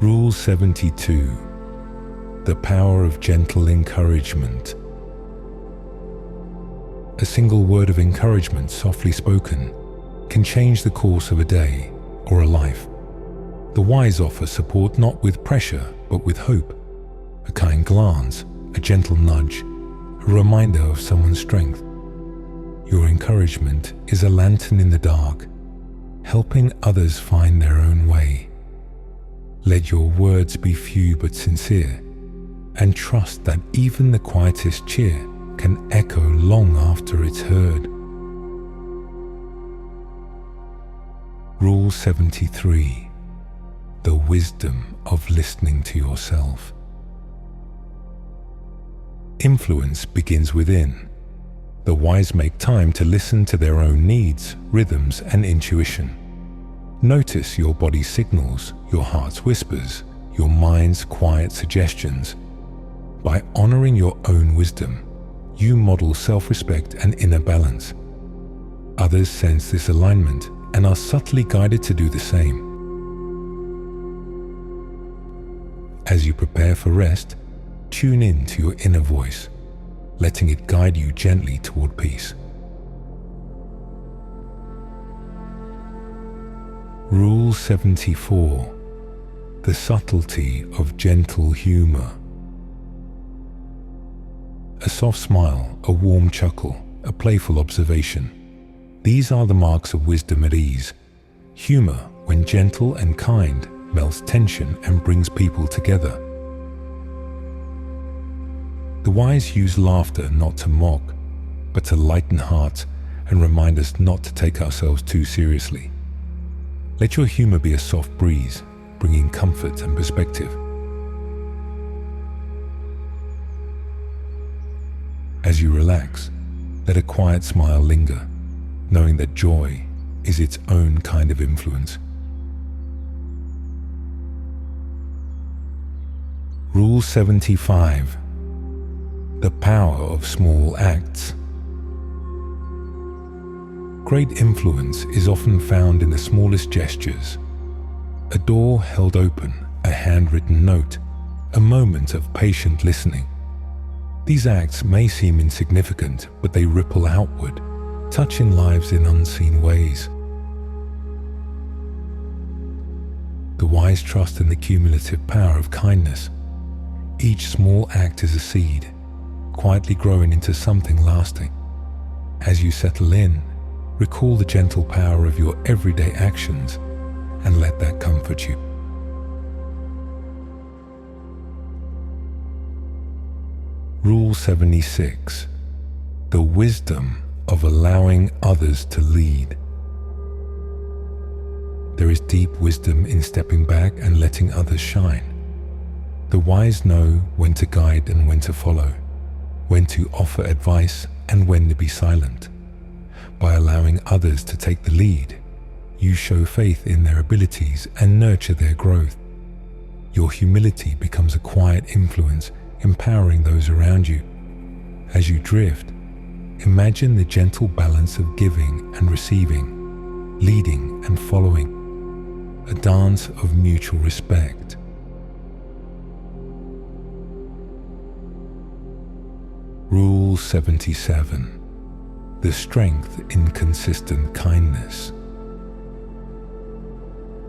Rule 72. The power of gentle encouragement. A single word of encouragement, softly spoken, can change the course of a day or a life. The wise offer support not with pressure, but with hope. A kind glance, a gentle nudge, a reminder of someone's strength. Your encouragement is a lantern in the dark, helping others find their own way. Let your words be few but sincere, and trust that even the quietest cheer can echo long after it's heard. Rule 73. The wisdom of listening to yourself. Influence begins within. The wise make time to listen to their own needs, rhythms, and intuition. Notice your body's signals, your heart's whispers, your mind's quiet suggestions. By honoring your own wisdom, you model self-respect and inner balance. Others sense this alignment and are subtly guided to do the same. As you prepare for rest, tune in to your inner voice, letting it guide you gently toward peace. Rule 74. The subtlety of gentle humor. A soft smile, a warm chuckle, a playful observation. These are the marks of wisdom at ease. Humor, when gentle and kind, melts tension and brings people together. The wise use laughter not to mock, but to lighten hearts and remind us not to take ourselves too seriously. Let your humor be a soft breeze, bringing comfort and perspective. As you relax, let a quiet smile linger, knowing that joy is its own kind of influence. Rule 75. The power of small acts. Great influence is often found in the smallest gestures. A door held open, a handwritten note, a moment of patient listening. These acts may seem insignificant, but they ripple outward, touching lives in unseen ways. The wise trust in the cumulative power of kindness. Each small act is a seed, quietly growing into something lasting. As you settle in, recall the gentle power of your everyday actions and let that comfort you. Rule 76. The wisdom of allowing others to lead. There is deep wisdom in stepping back and letting others shine. The wise know when to guide and when to follow, when to offer advice and when to be silent. By allowing others to take the lead, you show faith in their abilities and nurture their growth. Your humility becomes a quiet influence, empowering those around you. As you drift, imagine the gentle balance of giving and receiving, leading and following, a dance of mutual respect. Rule 77. The strength in consistent kindness.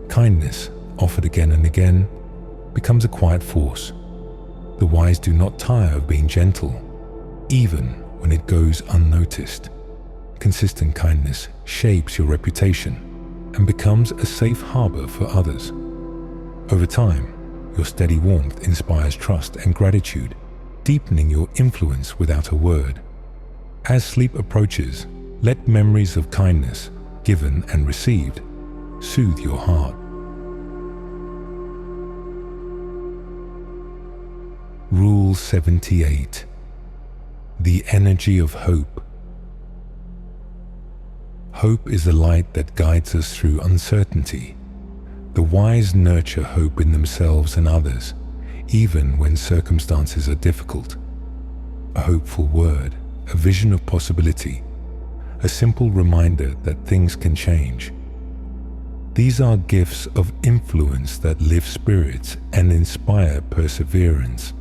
Kindness, offered again and again, becomes a quiet force. The wise do not tire of being gentle, even when it goes unnoticed. Consistent kindness shapes your reputation and becomes a safe harbor for others. Over time, your steady warmth inspires trust and gratitude, deepening your influence without a word. As sleep approaches, let memories of kindness, given and received, soothe your heart. Rule 78. The energy of hope. Hope is the light that guides us through uncertainty. The wise nurture hope in themselves and others, even when circumstances are difficult. A hopeful word, a vision of possibility, a simple reminder that things can change. These are gifts of influence that lift spirits and inspire perseverance.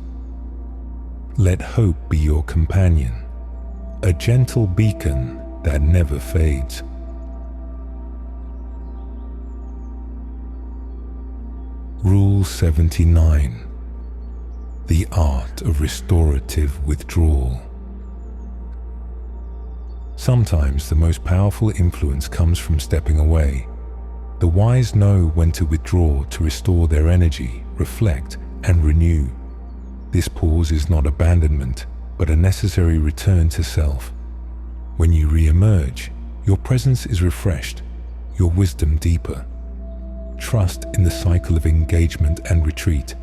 Let hope be your companion, a gentle beacon that never fades. Rule 79. The art of restorative withdrawal. Sometimes the most powerful influence comes from stepping away. The wise know when to withdraw to restore their energy, reflect, and renew. This pause is not abandonment, but a necessary return to self. When you re-emerge, your presence is refreshed, your wisdom deeper. Trust in the cycle of engagement and retreat,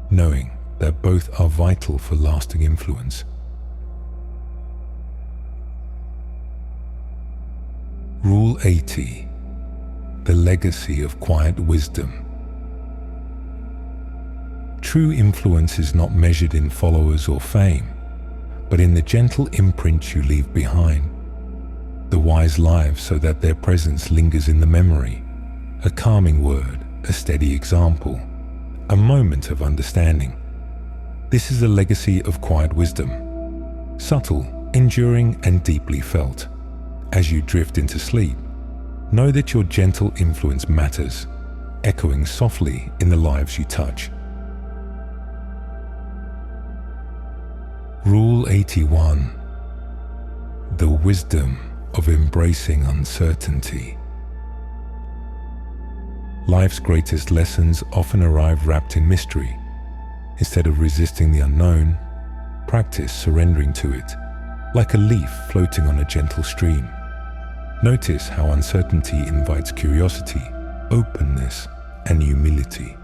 knowing that both are vital for lasting influence. Rule 80. The legacy of quiet wisdom. True influence is not measured in followers or fame, but in the gentle imprint you leave behind. The wise live so that their presence lingers in the memory. A calming word, a steady example, a moment of understanding. This is a legacy of quiet wisdom, subtle, enduring, and deeply felt. As you drift into sleep, know that your gentle influence matters, echoing softly in the lives you touch. Rule 81. The wisdom of embracing uncertainty. Life's greatest lessons often arrive wrapped in mystery. Instead of resisting the unknown, practice surrendering to it, like a leaf floating on a gentle stream. Notice how uncertainty invites curiosity, openness, and humility.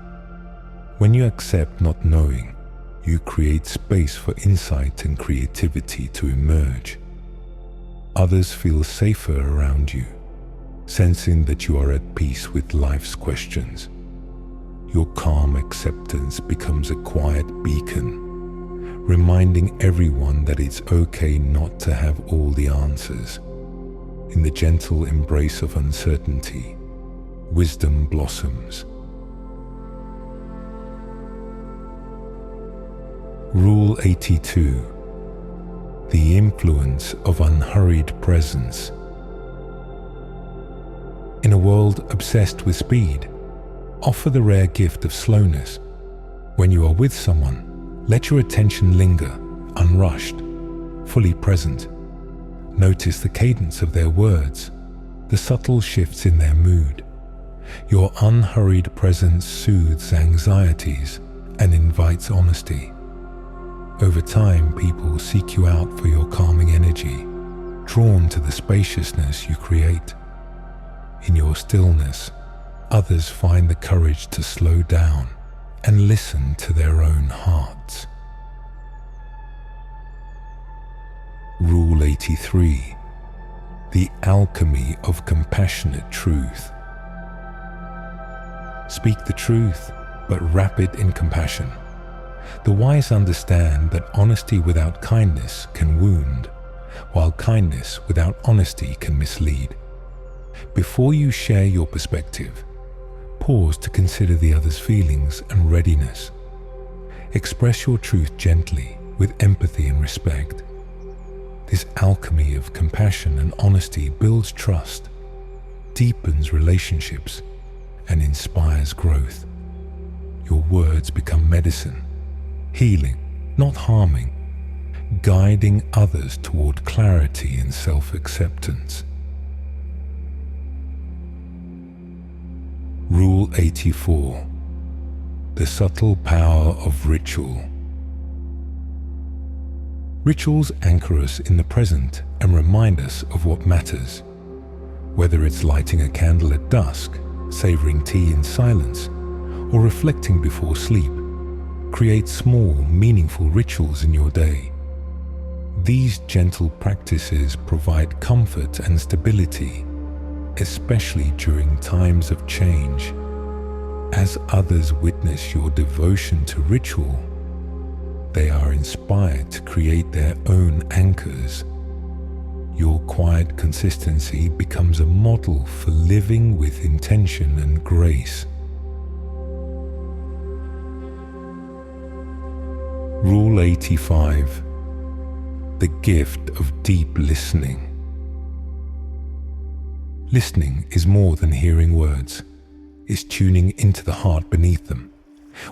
When you accept not knowing, you create space for insight and creativity to emerge. Others feel safer around you, sensing that you are at peace with life's questions. Your calm acceptance becomes a quiet beacon, reminding everyone that it's okay not to have all the answers. In the gentle embrace of uncertainty, wisdom blossoms. Rule 82. The influence of unhurried presence. In a world obsessed with speed, offer the rare gift of slowness. When you are with someone, let your attention linger, unrushed, fully present. Notice the cadence of their words, the subtle shifts in their mood. Your unhurried presence soothes anxieties and invites honesty. Over time, people seek you out for your calming energy, drawn to the spaciousness you create. In your stillness, others find the courage to slow down and listen to their own hearts. Rule 83. The alchemy of compassionate truth. Speak the truth, but wrap it in compassion. The wise understand that honesty without kindness can wound, while kindness without honesty can mislead. Before you share your perspective, pause to consider the other's feelings and readiness. Express your truth gently, with empathy and respect. This alchemy of compassion and honesty builds trust, deepens relationships, and inspires growth. Your words become medicine, healing, not harming, guiding others toward clarity and self-acceptance. Rule 84. The subtle power of ritual. Rituals anchor us in the present and remind us of what matters. Whether it's lighting a candle at dusk, savoring tea in silence, or reflecting before sleep, create small, meaningful rituals in your day. These gentle practices provide comfort and stability, especially during times of change. As others witness your devotion to ritual, they are inspired to create their own anchors. Your quiet consistency becomes a model for living with intention and grace. Rule 85. The gift of deep listening. Listening is more than hearing words. It's tuning into the heart beneath them.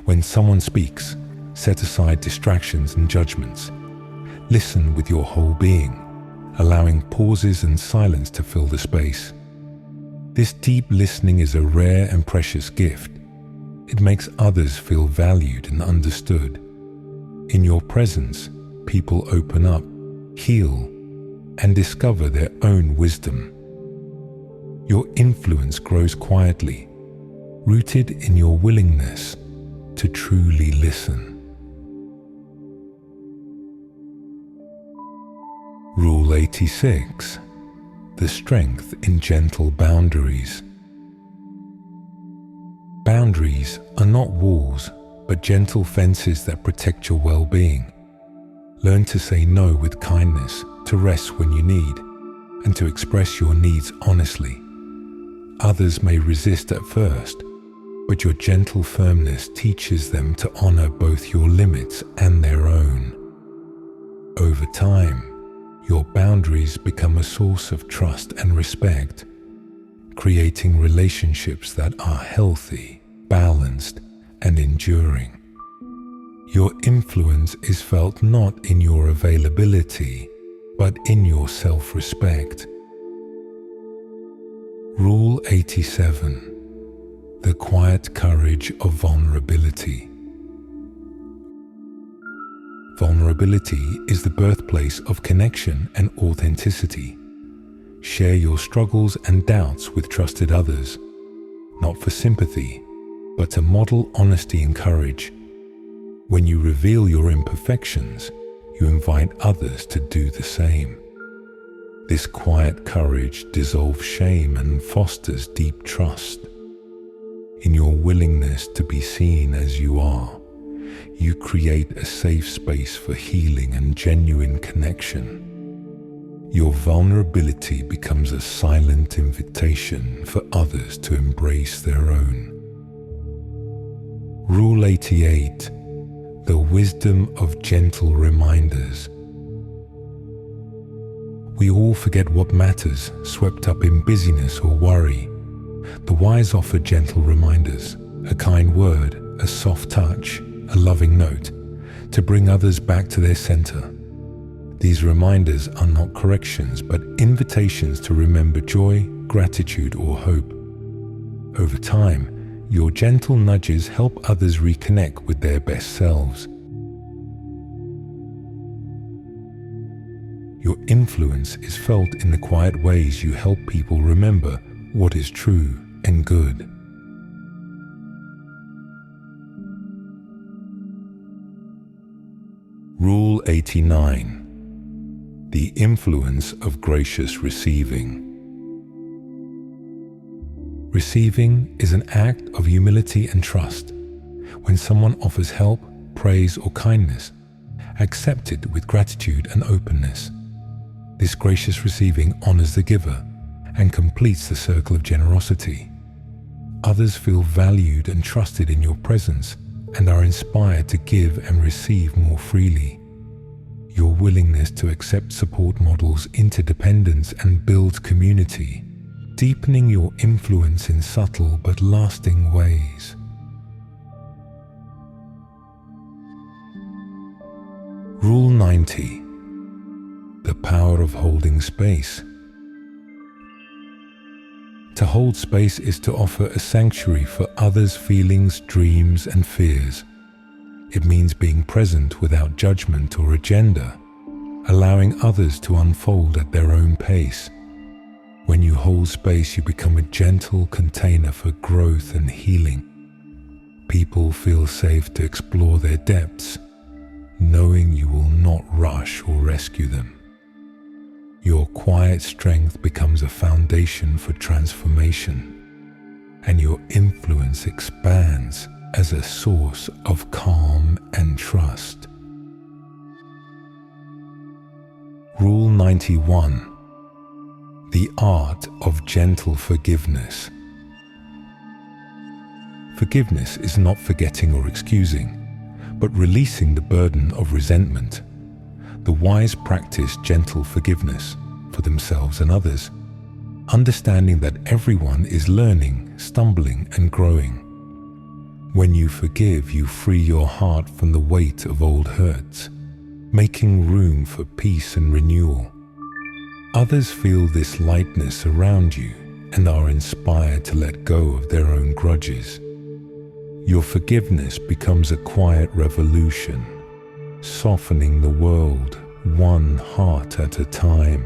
When someone speaks, set aside distractions and judgments. Listen with your whole being, allowing pauses and silence to fill the space. This deep listening is a rare and precious gift. It makes others feel valued and understood. In your presence, people open up, heal, and discover their own wisdom. Your influence grows quietly, rooted in your willingness to truly listen. Rule 86. The strength in gentle boundaries. Boundaries are not walls, but gentle fences that protect your well-being. Learn to say no with kindness, to rest when you need, and to express your needs honestly. Others may resist at first, but your gentle firmness teaches them to honor both your limits and their own. Over time, your boundaries become a source of trust and respect, creating relationships that are healthy, balanced, and enduring. Your influence is felt not in your availability, but in your self-respect. Rule 87. The quiet courage of vulnerability. Vulnerability is the birthplace of connection and authenticity. Share your struggles and doubts with trusted others, not for sympathy, but to model honesty and courage. When you reveal your imperfections, you invite others to do the same. This quiet courage dissolves shame and fosters deep trust. In your willingness to be seen as you are, you create a safe space for healing and genuine connection. Your vulnerability becomes a silent invitation for others to embrace their own. Rule 88. The wisdom of gentle reminders. We all forget what matters, swept up in busyness or worry. The wise offer gentle reminders, a kind word, a soft touch, a loving note, to bring others back to their center. These reminders are not corrections, but invitations to remember joy, gratitude, or hope. Over time, your gentle nudges help others reconnect with their best selves. Your influence is felt in the quiet ways you help people remember what is true and good. Rule 89. The influence of gracious receiving. Receiving is an act of humility and trust. When someone offers help, praise, or kindness, accept it with gratitude and openness. This gracious receiving honors the giver and completes the circle of generosity. Others feel valued and trusted in your presence and are inspired to give and receive more freely. Your willingness to accept support models interdependence and build community, deepening your influence in subtle but lasting ways. Rule 90. The power of holding space. To hold space is to offer a sanctuary for others' feelings, dreams, and fears. It means being present without judgment or agenda, allowing others to unfold at their own pace. When you hold space, you become a gentle container for growth and healing. People feel safe to explore their depths, knowing you will not rush or rescue them. Your quiet strength becomes a foundation for transformation, and your influence expands as a source of calm and trust. Rule 91. The art of gentle forgiveness. Forgiveness is not forgetting or excusing, but releasing the burden of resentment. The wise practice gentle forgiveness for themselves and others, understanding that everyone is learning, stumbling, and growing. When you forgive, you free your heart from the weight of old hurts, making room for peace and renewal. Others feel this lightness around you and are inspired to let go of their own grudges. Your forgiveness becomes a quiet revolution, softening the world one heart at a time.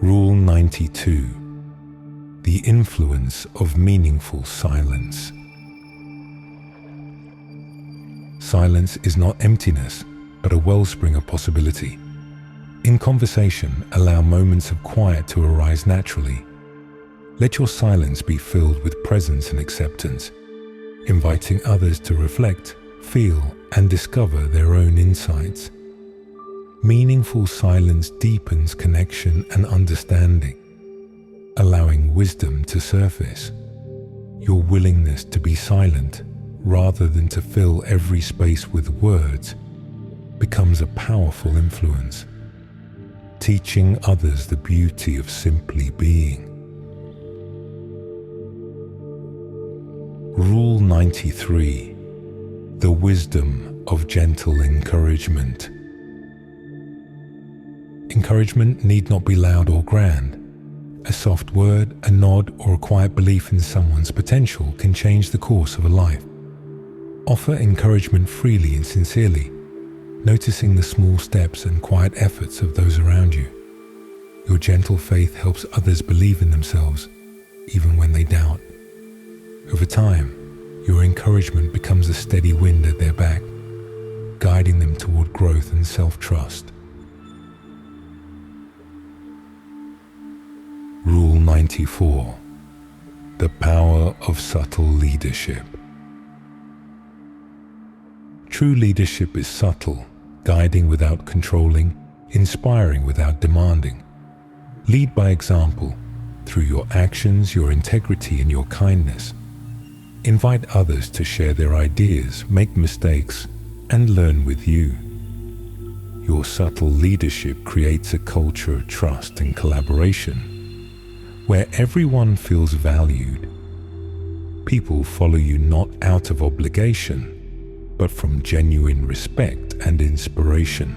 Rule 92. The influence of meaningful silence. Silence is not emptiness, but a wellspring of possibility. In conversation, allow moments of quiet to arise naturally. Let your silence be filled with presence and acceptance, inviting others to reflect, feel, and discover their own insights. Meaningful silence deepens connection and understanding, allowing wisdom to surface. Your willingness to be silent, rather than to fill every space with words, becomes a powerful influence, teaching others the beauty of simply being. Rule 93. The wisdom of gentle encouragement. Encouragement need not be loud or grand. A soft word, a nod, or a quiet belief in someone's potential can change the course of a life. Offer encouragement freely and sincerely, noticing the small steps and quiet efforts of those around you. Your gentle faith helps others believe in themselves, even when they doubt. Over time, your encouragement becomes a steady wind at their back, guiding them toward growth and self-trust. Rule 94. The power of subtle leadership. True leadership is subtle, guiding without controlling, inspiring without demanding. Lead by example, through your actions, your integrity, and your kindness. Invite others to share their ideas, make mistakes, and learn with you. Your subtle leadership creates a culture of trust and collaboration, where everyone feels valued. People follow you not out of obligation, but from genuine respect and inspiration.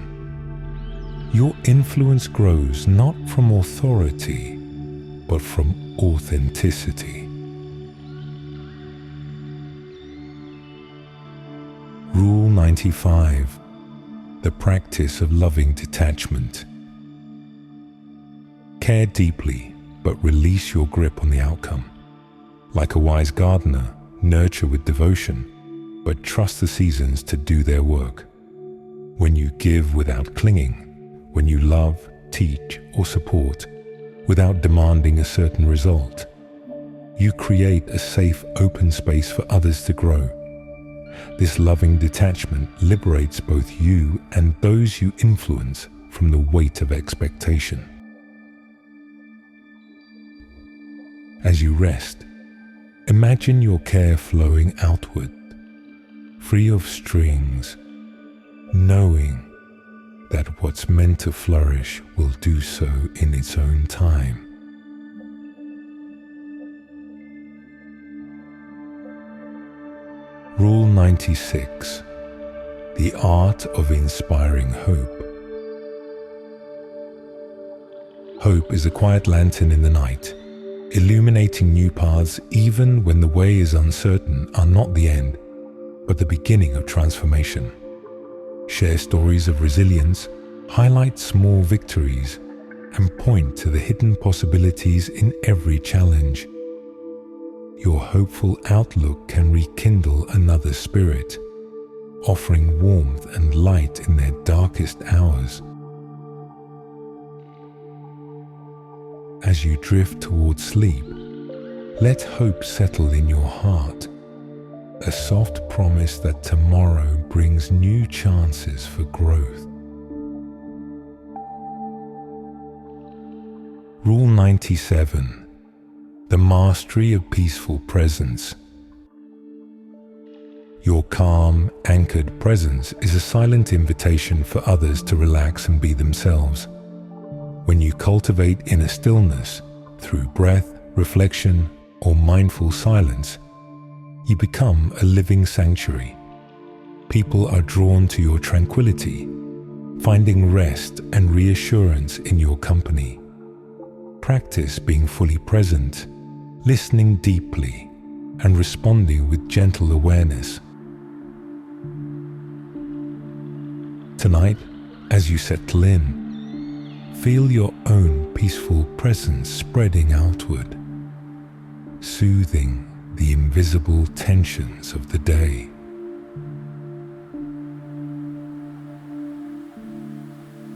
Your influence grows not from authority, but from authenticity. Rule 95. The practice of loving detachment. Care deeply, but release your grip on the outcome. Like a wise gardener, nurture with devotion, but trust the seasons to do their work. When you give without clinging, when you love, teach, or support without demanding a certain result, you create a safe, open space for others to grow. This loving detachment liberates both you and those you influence from the weight of expectation. As you rest, imagine your care flowing outward, free of strings, knowing that what's meant to flourish will do so in its own time. Rule 96. The art of inspiring hope. Hope is a quiet lantern in the night, illuminating new paths even when the way is uncertain are not the end, but the beginning of transformation. Share stories of resilience, highlight small victories, and point to the hidden possibilities in every challenge. Your hopeful outlook can rekindle another's spirit, offering warmth and light in their darkest hours. As you drift towards sleep, let hope settle in your heart, a soft promise that tomorrow brings new chances for growth. Rule 97. The mastery of peaceful presence. Your calm, anchored presence is a silent invitation for others to relax and be themselves. When you cultivate inner stillness through breath, reflection, or mindful silence, you become a living sanctuary. People are drawn to your tranquility, finding rest and reassurance in your company. Practice being fully present, listening deeply, and responding with gentle awareness. Tonight, as you settle in, feel your own peaceful presence spreading outward, soothing the invisible tensions of the day.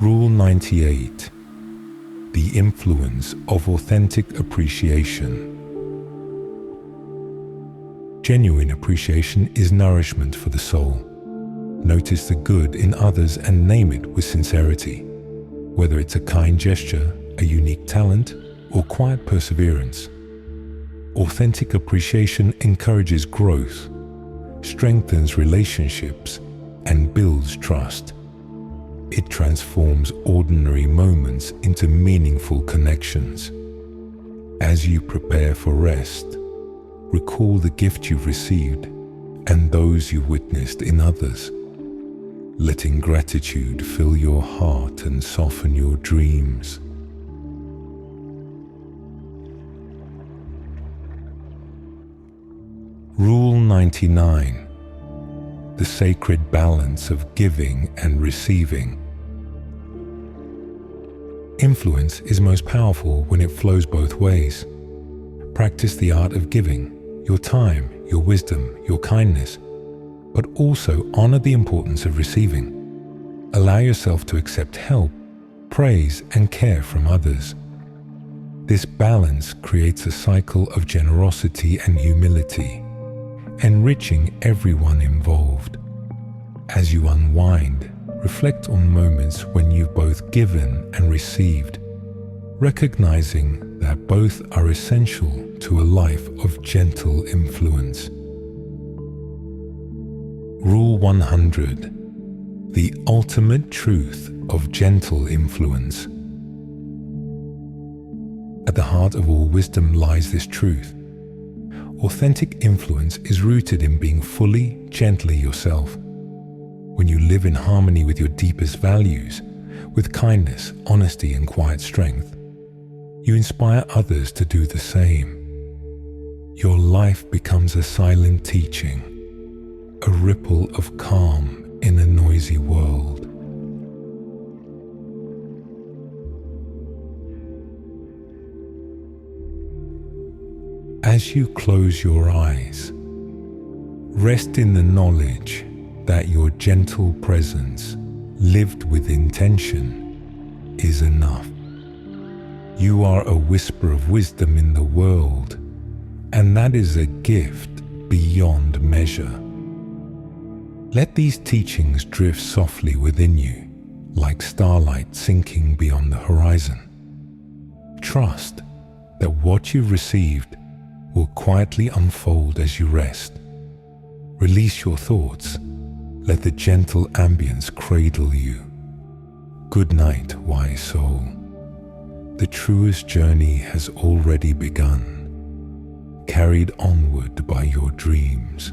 Rule 98. The influence of authentic appreciation. Genuine appreciation is nourishment for the soul. Notice the good in others and name it with sincerity, whether it's a kind gesture, a unique talent, or quiet perseverance. Authentic appreciation encourages growth, strengthens relationships, and builds trust. It transforms ordinary moments into meaningful connections. As you prepare for rest, recall the gift you've received and those you witnessed in others, letting gratitude fill your heart and soften your dreams. Rule 99. The sacred balance of giving and receiving. Influence is most powerful when it flows both ways. Practice the art of giving, your time, your wisdom, your kindness, but also honor the importance of receiving. Allow yourself to accept help, praise, and care from others. This balance creates a cycle of generosity and humility, enriching everyone involved. As you unwind, reflect on moments when you've both given and received, recognizing that both are essential to a life of gentle influence. Rule 100. The ultimate truth of gentle influence. At the heart of all wisdom lies this truth. Authentic influence is rooted in being fully, gently yourself. When you live in harmony with your deepest values, with kindness, honesty, and quiet strength, you inspire others to do the same. Your life becomes a silent teaching, a ripple of calm in a noisy world. As you close your eyes, rest in the knowledge that your gentle presence, lived with intention, is enough. You are a whisper of wisdom in the world, and that is a gift beyond measure. Let these teachings drift softly within you, like starlight sinking beyond the horizon. Trust that what you've received will quietly unfold as you rest. Release your thoughts. Let the gentle ambience cradle you. Good night, wise soul. The truest journey has already begun, carried onward by your dreams.